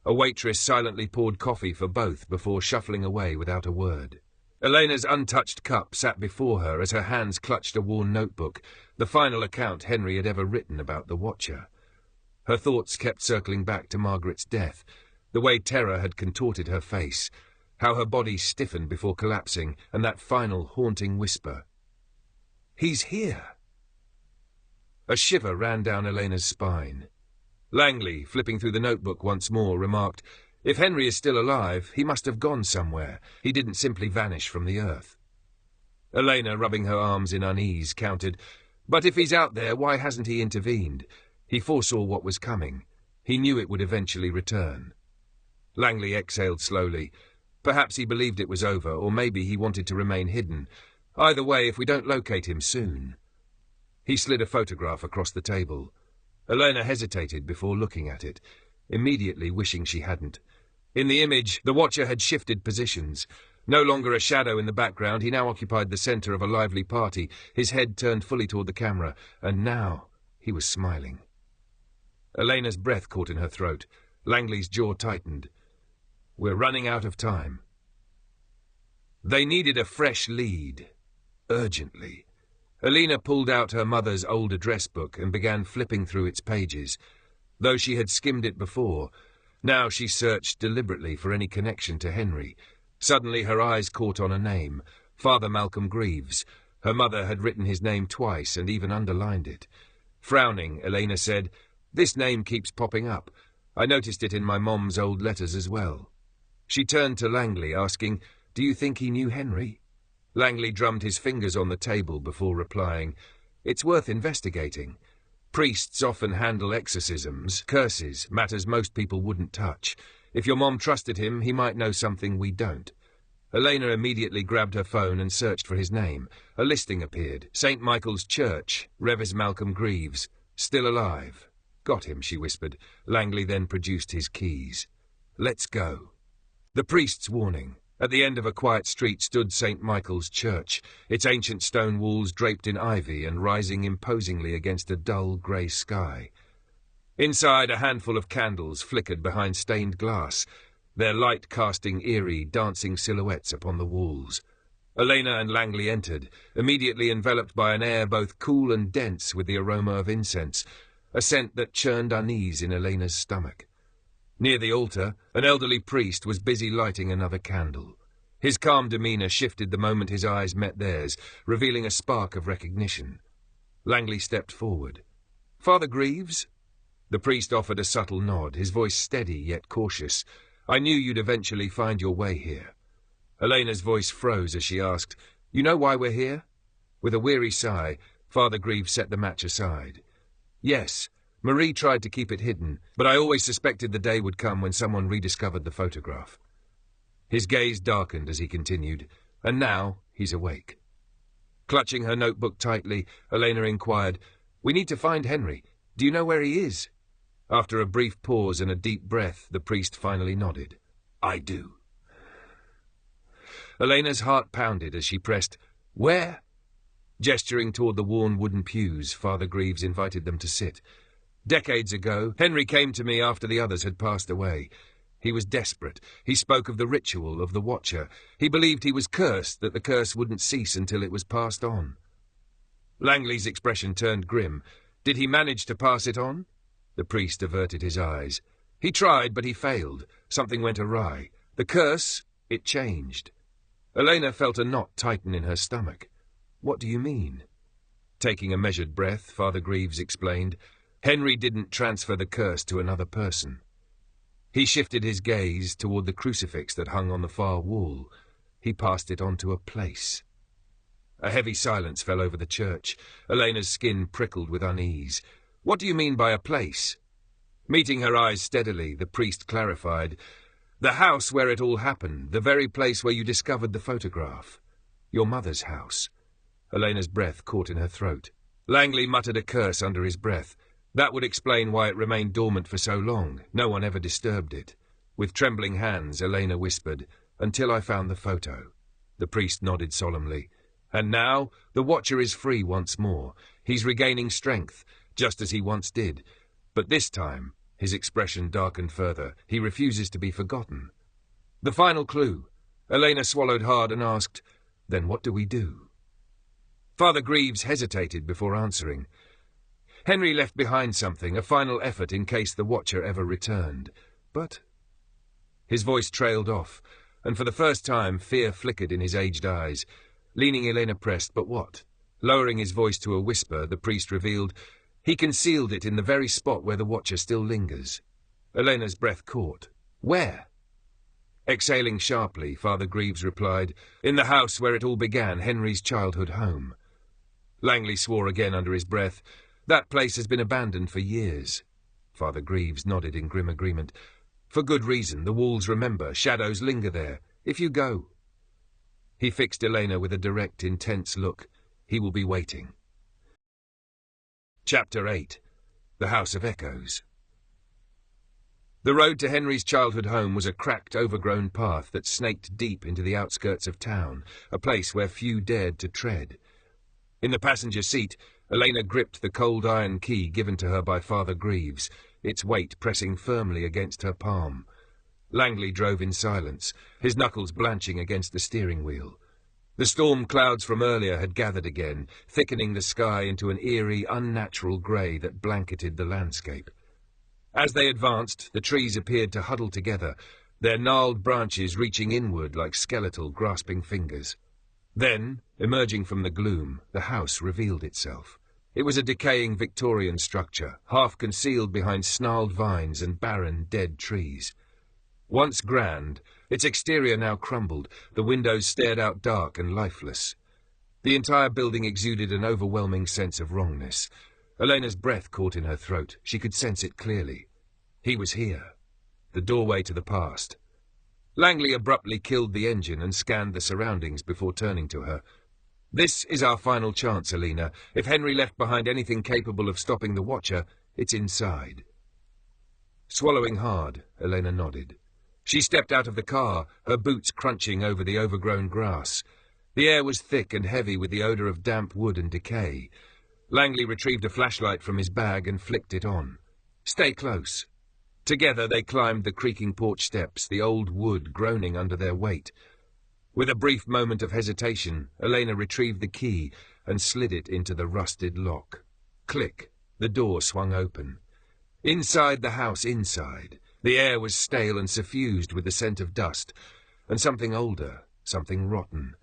A waitress silently poured coffee for both before shuffling away without a word. Elena's untouched cup sat before her as her hands clutched a worn notebook, the final account Henry had ever written about the Watcher. Her thoughts kept circling back to Margaret's death, the way terror had contorted her face, how her body stiffened before collapsing, and that final haunting whisper. "He's here!" A shiver ran down Elena's spine. Langley, flipping through the notebook once more, remarked, "If Henry is still alive, he must have gone somewhere. He didn't simply vanish from the earth." Elena, rubbing her arms in unease, countered, "But if he's out there, why hasn't he intervened? He foresaw what was coming. He knew it would eventually return." Langley exhaled slowly. Perhaps he believed it was over, or maybe he wanted to remain hidden. Either way, if we don't locate him soon. He slid a photograph across the table. Elena hesitated before looking at it, immediately wishing she hadn't. In the image, the Watcher had shifted positions. No longer a shadow in the background, he now occupied the centre of a lively party, his head turned fully toward the camera, and now he was smiling. Elena's breath caught in her throat. Langley's jaw tightened. "We're running out of time." They needed a fresh lead. Urgently. Elena pulled out her mother's old address book and began flipping through its pages. Though she had skimmed it before, now she searched deliberately for any connection to Henry. Suddenly her eyes caught on a name, Father Malcolm Greaves. Her mother had written his name twice and even underlined it. Frowning, Elena said, "This name keeps popping up. I noticed it in my mom's old letters as well." She turned to Langley, asking, "Do you think he knew Henry?" Langley drummed his fingers on the table before replying, "It's worth investigating. Priests often handle exorcisms, curses, matters most people wouldn't touch. If your mom trusted him, he might know something we don't." Elena immediately grabbed her phone and searched for his name. A listing appeared. St. Michael's Church, Revis Malcolm Greaves. Still alive. "Got him," she whispered. Langley then produced his keys. "Let's go." The priest's warning. At the end of a quiet street stood St. Michael's Church, its ancient stone walls draped in ivy and rising imposingly against a dull grey sky. Inside, a handful of candles flickered behind stained glass, their light casting eerie, dancing silhouettes upon the walls. Elena and Langley entered, immediately enveloped by an air both cool and dense with the aroma of incense, a scent that churned unease in Elena's stomach. Near the altar, an elderly priest was busy lighting another candle. His calm demeanour shifted the moment his eyes met theirs, revealing a spark of recognition. Langley stepped forward. "Father Greaves?" The priest offered a subtle nod, his voice steady yet cautious. "I knew you'd eventually find your way here." Elena's voice froze as she asked, "You know why we're here?" With a weary sigh, Father Greaves set the match aside. "Yes. Marie tried to keep it hidden, but I always suspected the day would come when someone rediscovered the photograph." His gaze darkened as he continued, "And now he's awake." Clutching her notebook tightly, Elena inquired, "We need to find Henry. Do you know where he is?" After a brief pause and a deep breath, the priest finally nodded. "I do." Elena's heart pounded as she pressed, "Where?" Gesturing toward the worn wooden pews, Father Greaves invited them to sit. "Decades ago, Henry came to me after the others had passed away. He was desperate. He spoke of the ritual of the Watcher. He believed he was cursed, that the curse wouldn't cease until it was passed on." Langley's expression turned grim. "Did he manage to pass it on?" The priest averted his eyes. "He tried, but he failed. Something went awry. The curse, it changed." Elena felt a knot tighten in her stomach. "What do you mean?" Taking a measured breath, Father Greaves explained, "Henry didn't transfer the curse to another person." He shifted his gaze toward the crucifix that hung on the far wall. He passed it on to a place. A heavy silence fell over the church. Elena's skin prickled with unease. "What do you mean by a place?" Meeting her eyes steadily, the priest clarified, "The house where it all happened, the very place where you discovered the photograph. Your mother's house." Elena's breath caught in her throat. Langley muttered a curse under his breath. That would explain why it remained dormant for so long. No one ever disturbed it. With trembling hands, Elena whispered, "Until I found the photo." The priest nodded solemnly. "And now, the Watcher is free once more. He's regaining strength, just as he once did. But this time," his expression darkened further, "he refuses to be forgotten." "The final clue." Elena swallowed hard and asked, "Then what do we do?" Father Greaves hesitated before answering. Henry left behind something, a final effort in case the Watcher ever returned. But his voice trailed off, and for the first time fear flickered in his aged eyes. Leaning, Elena pressed, "But what?" Lowering his voice to a whisper, the priest revealed, "He concealed it in the very spot where the Watcher still lingers." Elena's breath caught. "Where?" Exhaling sharply, Father Greaves replied, "In the house where it all began, Henry's childhood home." Langley swore again under his breath. "That place has been abandoned for years." Father Greaves nodded in grim agreement. "For good reason. The walls remember. Shadows linger there. If you go—" He fixed Elena with a direct, intense look. "He will be waiting." Chapter 8. The House of Echoes. The road to Henry's childhood home was a cracked, overgrown path that snaked deep into the outskirts of town, a place where few dared to tread. In the passenger seat, Elena gripped the cold iron key given to her by Father Greaves, its weight pressing firmly against her palm. Langley drove in silence, his knuckles blanching against the steering wheel. The storm clouds from earlier had gathered again, thickening the sky into an eerie, unnatural grey that blanketed the landscape. As they advanced, the trees appeared to huddle together, their gnarled branches reaching inward like skeletal, grasping fingers. Then, emerging from the gloom, the house revealed itself. It was a decaying Victorian structure, half concealed behind snarled vines and barren, dead trees. Once grand, its exterior now crumbled, the windows stared out dark and lifeless. The entire building exuded an overwhelming sense of wrongness. Elena's breath caught in her throat. She could sense it clearly. He was here. The doorway to the past. Langley abruptly killed the engine and scanned the surroundings before turning to her. "This is our final chance, Elena. If Henry left behind anything capable of stopping the Watcher, it's inside." Swallowing hard, Elena nodded. She stepped out of the car, her boots crunching over the overgrown grass. The air was thick and heavy with the odour of damp wood and decay. Langley retrieved a flashlight from his bag and flicked it on. "Stay close." Together they climbed the creaking porch steps, the old wood groaning under their weight. With a brief moment of hesitation, Elena retrieved the key and slid it into the rusted lock. Click. The door swung open. Inside the house, the air was stale and suffused with the scent of dust, and something older, something rotten.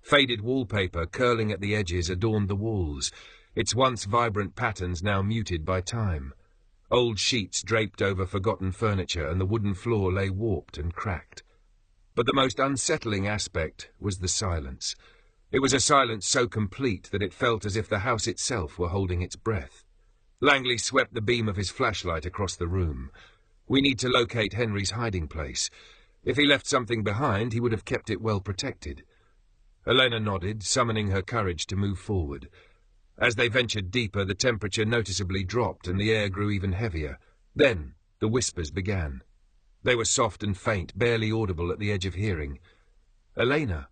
Faded wallpaper curling at the edges adorned the walls, its once vibrant patterns now muted by time. Old sheets draped over forgotten furniture, and the wooden floor lay warped and cracked. But the most unsettling aspect was the silence. It was a silence so complete that it felt as if the house itself were holding its breath. Langley swept the beam of his flashlight across the room. "We need to locate Henry's hiding place. If he left something behind, he would have kept it well protected." Elena nodded, summoning her courage to move forward. As they ventured deeper, the temperature noticeably dropped and the air grew even heavier. Then the whispers began. They were soft and faint, barely audible at the edge of hearing. "Elena!"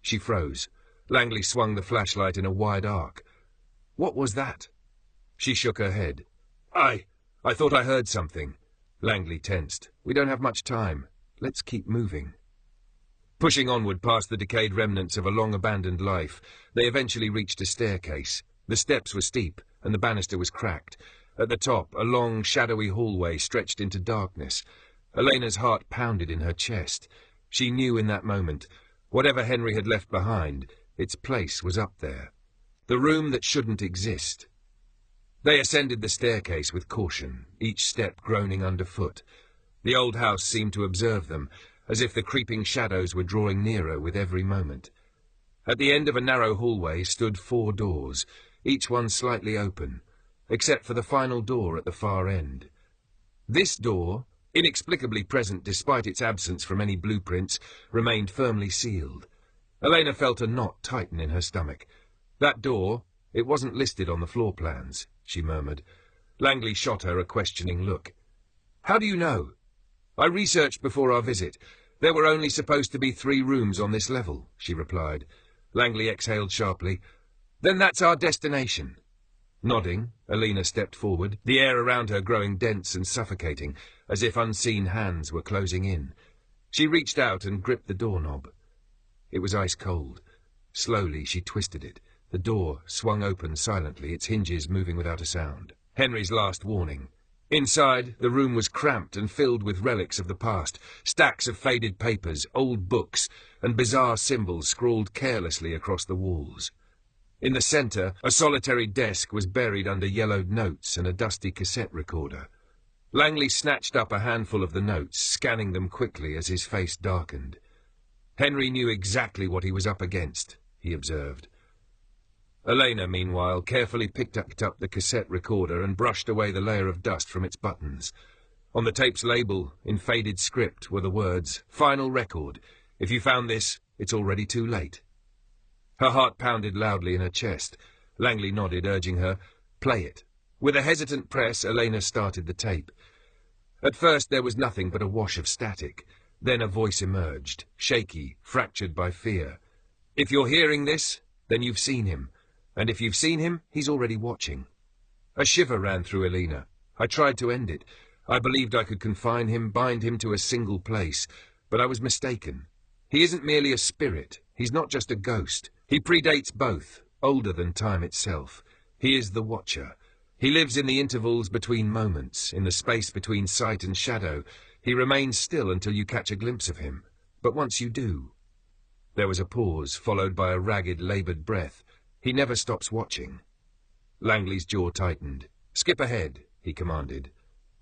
She froze. Langley swung the flashlight in a wide arc. "What was that?" She shook her head. I thought I heard something." Langley tensed. "We don't have much time. Let's keep moving." Pushing onward past the decayed remnants of a long-abandoned life, they eventually reached a staircase. The steps were steep, and the banister was cracked. At the top, a long, shadowy hallway stretched into darkness. Elena's heart pounded in her chest. She knew in that moment, whatever Henry had left behind, its place was up there. The room that shouldn't exist. They ascended the staircase with caution, each step groaning underfoot. The old house seemed to observe them, as if the creeping shadows were drawing nearer with every moment. At the end of a narrow hallway stood 4 doors, each one slightly open, except for the final door at the far end. This door, inexplicably present despite its absence from any blueprints, remained firmly sealed. Elena felt a knot tighten in her stomach. That door, it wasn't listed on the floor plans, she murmured. Langley shot her a questioning look. How do you know? I researched before our visit. There were only supposed to be 3 rooms on this level, she replied. Langley exhaled sharply. Then that's our destination. Nodding, Elena stepped forward, the air around her growing dense and suffocating, as if unseen hands were closing in. She reached out and gripped the doorknob. It was ice cold. Slowly she twisted it. The door swung open silently, its hinges moving without a sound. Henry's last warning. Inside, the room was cramped and filled with relics of the past, stacks of faded papers, old books, and bizarre symbols scrawled carelessly across the walls. In the centre, a solitary desk was buried under yellowed notes and a dusty cassette recorder. Langley snatched up a handful of the notes, scanning them quickly as his face darkened. Henry knew exactly what he was up against, he observed. Elena, meanwhile, carefully picked up the cassette recorder and brushed away the layer of dust from its buttons. On the tape's label, in faded script, were the words, "Final record. If you found this, it's already too late." Her heart pounded loudly in her chest. Langley nodded, urging her, "Play it." With a hesitant press, Elena started the tape. At first there was nothing but a wash of static. Then a voice emerged, shaky, fractured by fear. "If you're hearing this, then you've seen him. And if you've seen him, he's already watching." A shiver ran through Elena. I tried to end it. I believed I could confine him, bind him to a single place. But I was mistaken. He isn't merely a spirit. He's not just a ghost. He predates both, older than time itself. He is the Watcher. He lives in the intervals between moments, in the space between sight and shadow. He remains still until you catch a glimpse of him. But once you do... There was a pause, followed by a ragged, laboured breath. He never stops watching. Langley's jaw tightened. "Skip ahead," he commanded.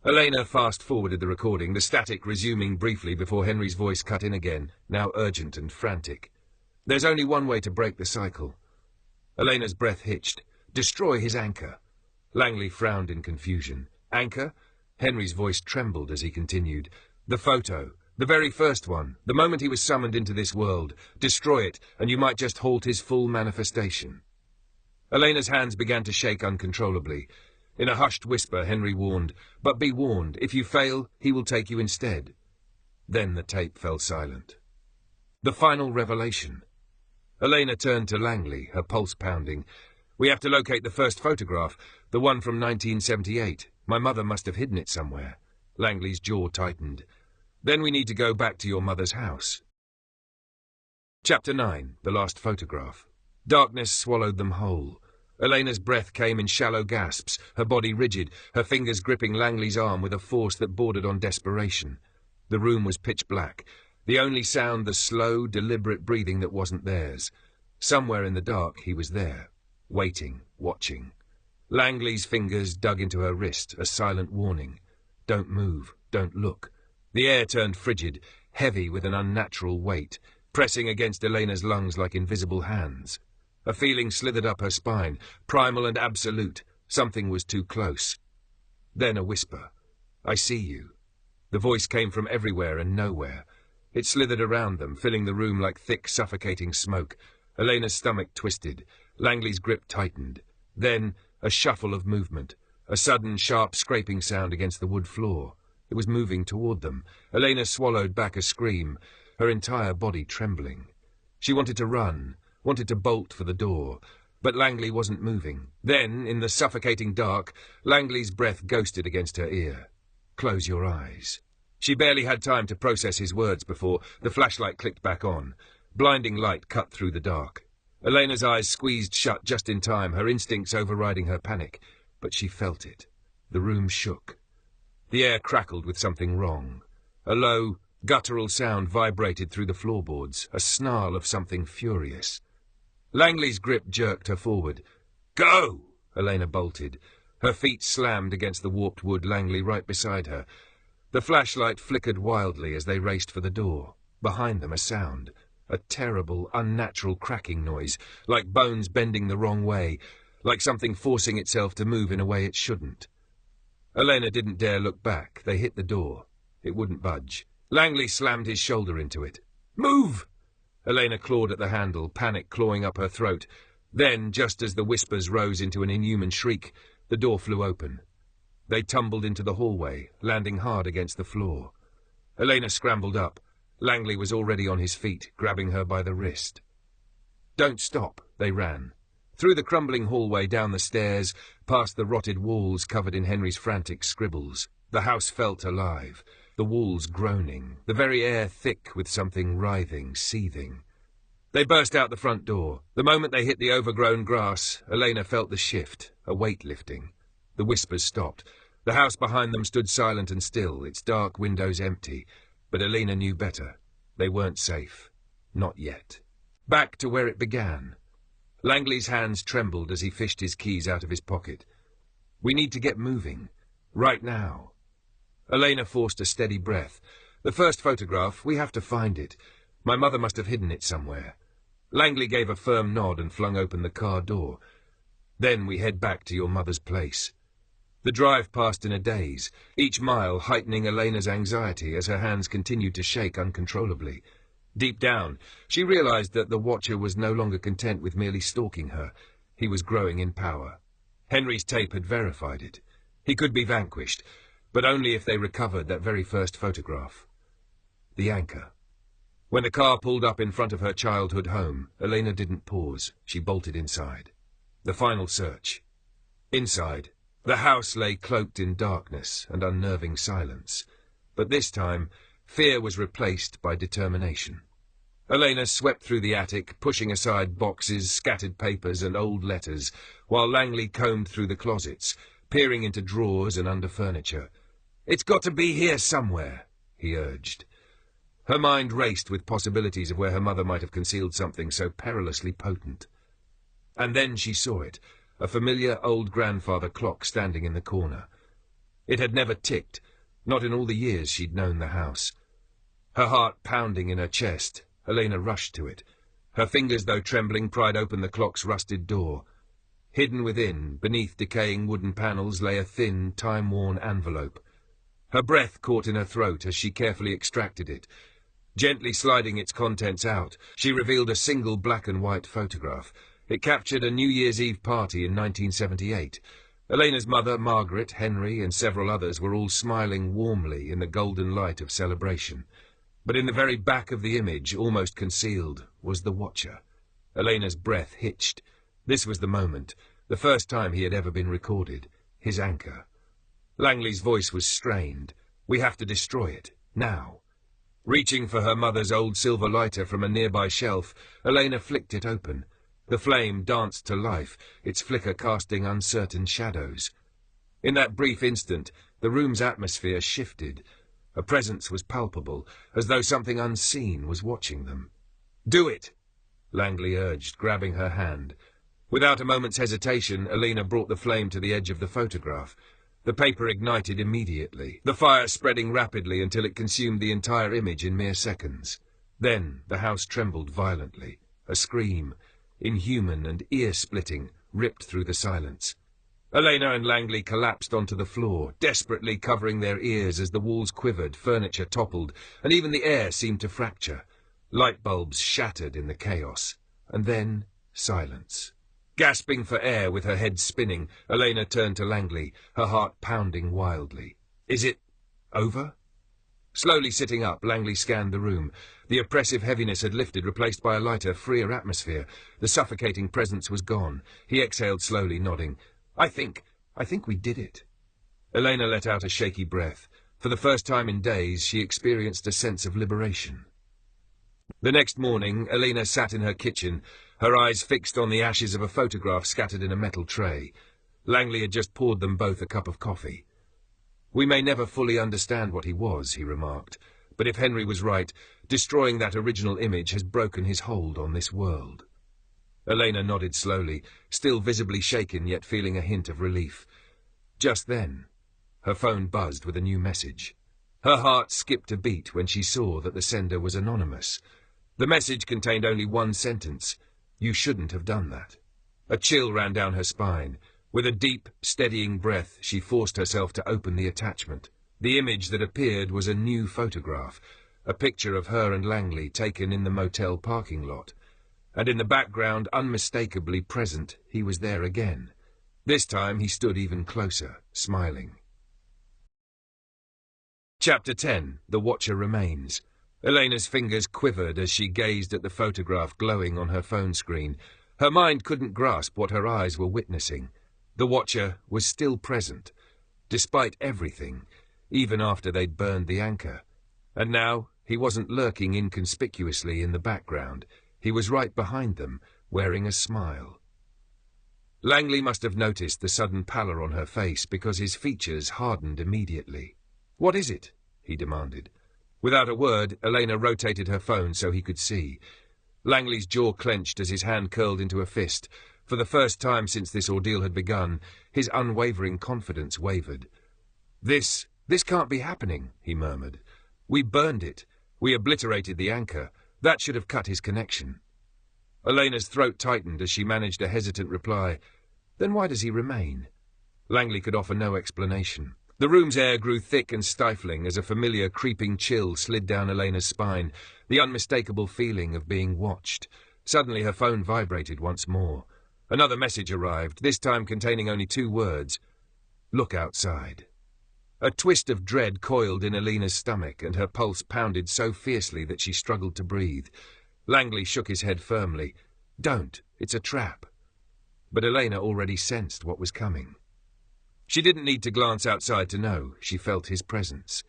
Elena fast-forwarded the recording, the static resuming briefly before Henry's voice cut in again, now urgent and frantic. "There's only one way to break the cycle." Elena's breath hitched. "Destroy his anchor." Langley frowned in confusion. "Anchor?" Henry's voice trembled as he continued. "The photo. The very first one. The moment he was summoned into this world. Destroy it, and you might just halt his full manifestation." Elena's hands began to shake uncontrollably. In a hushed whisper, Henry warned, "But be warned, if you fail, he will take you instead." Then the tape fell silent. The final revelation. Elena turned to Langley, her pulse pounding. "We have to locate the first photograph, the one from 1978. My mother must have hidden it somewhere." Langley's jaw tightened. "Then we need to go back to your mother's house." Chapter 9. The Last Photograph. Darkness swallowed them whole. Elena's breath came in shallow gasps, her body rigid, her fingers gripping Langley's arm with a force that bordered on desperation. The room was pitch black. The only sound the slow, deliberate breathing that wasn't theirs. Somewhere in the dark he was there, waiting, watching. Langley's fingers dug into her wrist, a silent warning. "Don't move, don't look." The air turned frigid, heavy with an unnatural weight, pressing against Elena's lungs like invisible hands. A feeling slithered up her spine, primal and absolute. Something was too close. Then a whisper. "I see you." The voice came from everywhere and nowhere. It slithered around them, filling the room like thick, suffocating smoke. Elena's stomach twisted. Langley's grip tightened. Then a shuffle of movement, a sudden, sharp scraping sound against the wood floor. It was moving toward them. Elena swallowed back a scream, her entire body trembling. She wanted to run, wanted to bolt for the door, but Langley wasn't moving. Then, in the suffocating dark, Langley's breath ghosted against her ear. "Close your eyes." She barely had time to process his words before the flashlight clicked back on. Blinding light cut through the dark. Elena's eyes squeezed shut just in time, her instincts overriding her panic. But she felt it. The room shook. The air crackled with something wrong. A low, guttural sound vibrated through the floorboards, a snarl of something furious. Langley's grip jerked her forward. "Go!" Elena bolted. Her feet slammed against the warped wood, Langley right beside her. The flashlight flickered wildly as they raced for the door. Behind them a sound. A terrible, unnatural cracking noise, like bones bending the wrong way, like something forcing itself to move in a way it shouldn't. Elena didn't dare look back. They hit the door. It wouldn't budge. Langley slammed his shoulder into it. "Move!" Elena clawed at the handle, panic clawing up her throat. Then, just as the whispers rose into an inhuman shriek, the door flew open. They tumbled into the hallway, landing hard against the floor. Elena scrambled up. Langley was already on his feet, grabbing her by the wrist. "Don't stop," they ran. Through the crumbling hallway, down the stairs, past the rotted walls covered in Henry's frantic scribbles. The house felt alive, the walls groaning, the very air thick with something writhing, seething. They burst out the front door. The moment they hit the overgrown grass, Elena felt the shift, a weight lifting. The whispers stopped. The house behind them stood silent and still, its dark windows empty. But Elena knew better. They weren't safe. Not yet. Back to where it began. Langley's hands trembled as he fished his keys out of his pocket. "We need to get moving. Right now." Elena forced a steady breath. "The first photograph, we have to find it. My mother must have hidden it somewhere." Langley gave a firm nod and flung open the car door. "Then we head back to your mother's place." The drive passed in a daze, each mile heightening Elena's anxiety as her hands continued to shake uncontrollably. Deep down, she realized that the watcher was no longer content with merely stalking her. He was growing in power. Henry's tape had verified it. He could be vanquished, but only if they recovered that very first photograph. The anchor. When the car pulled up in front of her childhood home, Elena didn't pause. She bolted inside. The final search. Inside, the house lay cloaked in darkness and unnerving silence. But this time, fear was replaced by determination. Elena swept through the attic, pushing aside boxes, scattered papers, and old letters, while Langley combed through the closets, peering into drawers and under furniture. "It's got to be here somewhere," he urged. Her mind raced with possibilities of where her mother might have concealed something so perilously potent. And then she saw it, a familiar old grandfather clock standing in the corner. It had never ticked, not in all the years she'd known the house. Her heart pounding in her chest, Elena rushed to it. Her fingers, though trembling, pried open the clock's rusted door. Hidden within, beneath decaying wooden panels, lay a thin, time-worn envelope. Her breath caught in her throat as she carefully extracted it. Gently sliding its contents out, she revealed a single black-and-white photograph. It captured a New Year's Eve party in 1978. Elena's mother, Margaret, Henry, and several others were all smiling warmly in the golden light of celebration. But in the very back of the image, almost concealed, was the watcher. Elena's breath hitched. This was the moment, the first time he had ever been recorded. His anchor. Langley's voice was strained. "We have to destroy it. Now." Reaching for her mother's old silver lighter from a nearby shelf, Elena flicked it open. The flame danced to life, its flicker casting uncertain shadows. In that brief instant, the room's atmosphere shifted. A presence was palpable, as though something unseen was watching them. "Do it!" Langley urged, grabbing her hand. Without a moment's hesitation, Elena brought the flame to the edge of the photograph. The paper ignited immediately, the fire spreading rapidly until it consumed the entire image in mere seconds. Then the house trembled violently. A scream, inhuman and ear-splitting, ripped through the silence. Elena and Langley collapsed onto the floor, desperately covering their ears as the walls quivered, furniture toppled, and even the air seemed to fracture. Light bulbs shattered in the chaos. And then silence. Gasping for air with her head spinning, Elena turned to Langley, her heart pounding wildly. "Is it over?" Slowly sitting up, Langley scanned the room. The oppressive heaviness had lifted, replaced by a lighter, freer atmosphere. The suffocating presence was gone. He exhaled slowly, nodding. I think we did it." Elena let out a shaky breath. For the first time in days, she experienced a sense of liberation. The next morning, Elena sat in her kitchen, her eyes fixed on the ashes of a photograph scattered in a metal tray. Langley had just poured them both a cup of coffee. "We may never fully understand what he was," he remarked, "but if Henry was right, destroying that original image has broken his hold on this world." Elena nodded slowly, still visibly shaken yet feeling a hint of relief. Just then, her phone buzzed with a new message. Her heart skipped a beat when she saw that the sender was anonymous. The message contained only one sentence: "You shouldn't have done that." A chill ran down her spine. With a deep, steadying breath, she forced herself to open the attachment. The image that appeared was a new photograph, a picture of her and Langley taken in the motel parking lot. And in the background, unmistakably present, he was there again. This time he stood even closer, smiling. Chapter 10. The Watcher Remains. Elena's fingers quivered as she gazed at the photograph glowing on her phone screen. Her mind couldn't grasp what her eyes were witnessing. The Watcher was still present, despite everything, even after they'd burned the anchor. And now he wasn't lurking inconspicuously in the background. He was right behind them, wearing a smile. Langley must have noticed the sudden pallor on her face because his features hardened immediately. "What is it?" he demanded. Without a word, Elena rotated her phone so he could see. Langley's jaw clenched as his hand curled into a fist. For the first time since this ordeal had begun, his unwavering confidence wavered. This can't be happening," he murmured. "We burned it. We obliterated the anchor. That should have cut his connection." Elena's throat tightened as she managed a hesitant reply. "Then why does he remain?" Langley could offer no explanation. The room's air grew thick and stifling as a familiar creeping chill slid down Elena's spine, the unmistakable feeling of being watched. Suddenly her phone vibrated once more. Another message arrived, this time containing only 2 words. "Look outside." A twist of dread coiled in Elena's stomach, and her pulse pounded so fiercely that she struggled to breathe. Langley shook his head firmly. "Don't. It's a trap." But Elena already sensed what was coming. She didn't need to glance outside to know. She felt his presence.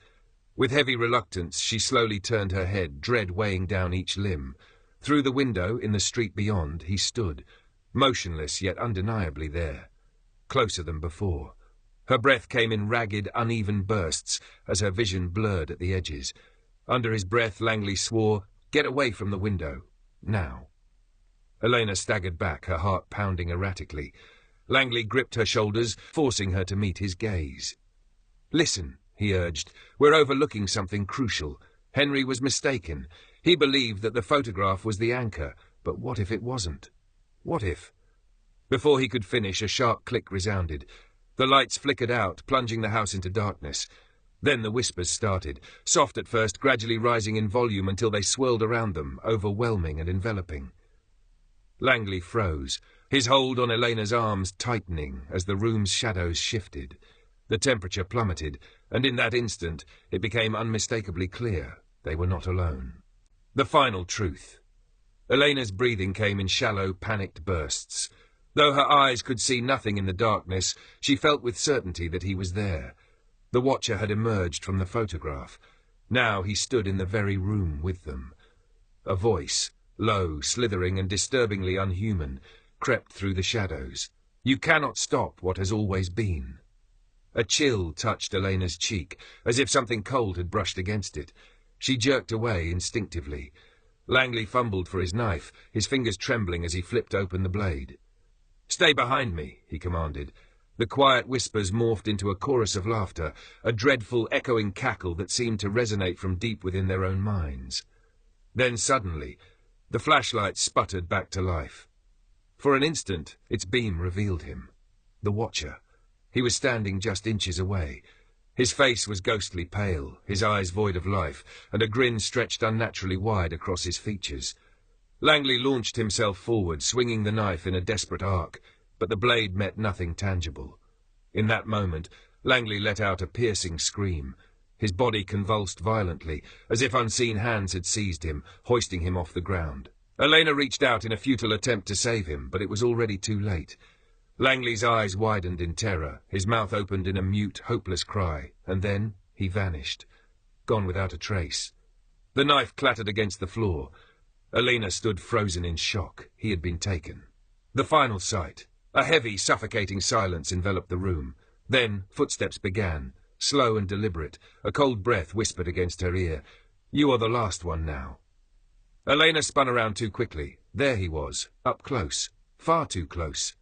With heavy reluctance, she slowly turned her head, dread weighing down each limb. Through the window, in the street beyond, he stood, motionless yet undeniably there, closer than before. Her breath came in ragged, uneven bursts as her vision blurred at the edges. Under his breath, Langley swore, "Get away from the window. Now." Elena staggered back, her heart pounding erratically. Langley gripped her shoulders, forcing her to meet his gaze. "Listen," he urged. "We're overlooking something crucial. Henry was mistaken. He believed that the photograph was the anchor, but what if it wasn't? What if—" Before he could finish, a sharp click resounded. The lights flickered out, plunging the house into darkness. Then the whispers started, soft at first, gradually rising in volume until they swirled around them, overwhelming and enveloping. Langley froze, his hold on Elena's arms tightening as the room's shadows shifted. The temperature plummeted, and in that instant it became unmistakably clear they were not alone. The final truth. Elena's breathing came in shallow, panicked bursts. Though her eyes could see nothing in the darkness, she felt with certainty that he was there. The Watcher had emerged from the photograph. Now he stood in the very room with them. A voice, low, slithering and disturbingly unhuman, crept through the shadows. "You cannot stop what has always been." A chill touched Elena's cheek, as if something cold had brushed against it. She jerked away instinctively. Langley fumbled for his knife, his fingers trembling as he flipped open the blade. "Stay behind me," he commanded. The quiet whispers morphed into a chorus of laughter, a dreadful, echoing cackle that seemed to resonate from deep within their own minds. Then suddenly, the flashlight sputtered back to life. For an instant, its beam revealed him. The Watcher. He was standing just inches away. His face was ghostly pale, his eyes void of life, and a grin stretched unnaturally wide across his features. Langley launched himself forward, swinging the knife in a desperate arc, but the blade met nothing tangible. In that moment, Langley let out a piercing scream. His body convulsed violently, as if unseen hands had seized him, hoisting him off the ground. Elena reached out in a futile attempt to save him, but it was already too late. Langley's eyes widened in terror, his mouth opened in a mute, hopeless cry, and then he vanished, gone without a trace. The knife clattered against the floor. Elena stood frozen in shock. He had been taken. The final sight. A heavy, suffocating silence enveloped the room. Then footsteps began, slow and deliberate. A cold breath whispered against her ear. "You are the last one now." Elena spun around too quickly. There he was, up close, far too close.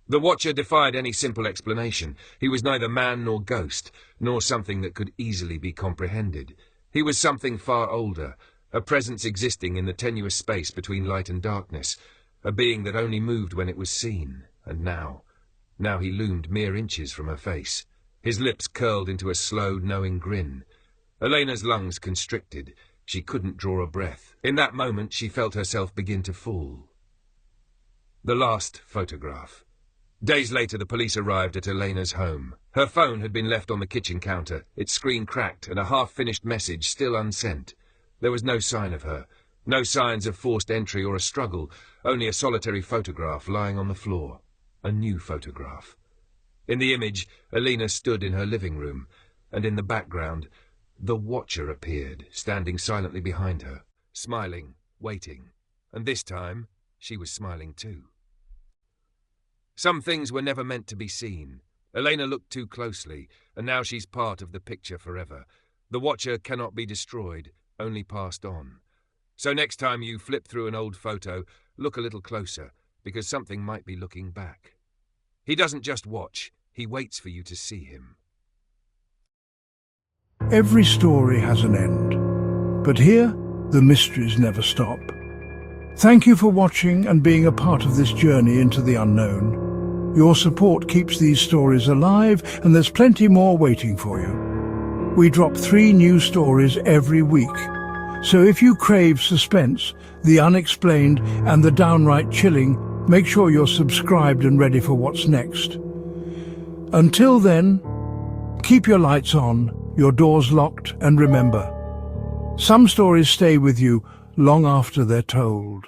The Watcher defied any simple explanation. He was neither man nor ghost, nor something that could easily be comprehended. He was something far older, a presence existing in the tenuous space between light and darkness, a being that only moved when it was seen, and now Now he loomed mere inches from her face. His lips curled into a slow, knowing grin. Elena's lungs constricted. She couldn't draw a breath. In that moment, she felt herself begin to fall. The last photograph. Days later, the police arrived at Elena's home. Her phone had been left on the kitchen counter, its screen cracked and a half-finished message still unsent. There was no sign of her, no signs of forced entry or a struggle, only a solitary photograph lying on the floor. A new photograph. In the image, Elena stood in her living room, and in the background, the Watcher appeared, standing silently behind her, smiling, waiting. And this time, she was smiling too. Some things were never meant to be seen. Elena looked too closely, and now she's part of the picture forever. The Watcher cannot be destroyed, only passed on. So next time you flip through an old photo, look a little closer, because something might be looking back. He doesn't just watch, he waits for you to see him. Every story has an end, but here, the mysteries never stop. Thank you for watching and being a part of this journey into the unknown. Your support keeps these stories alive, and there's plenty more waiting for you. We drop 3 new stories every week, so if you crave suspense, the unexplained, and the downright chilling, make sure you're subscribed and ready for what's next. Until then, keep your lights on, your doors locked, and remember, some stories stay with you long after they're told.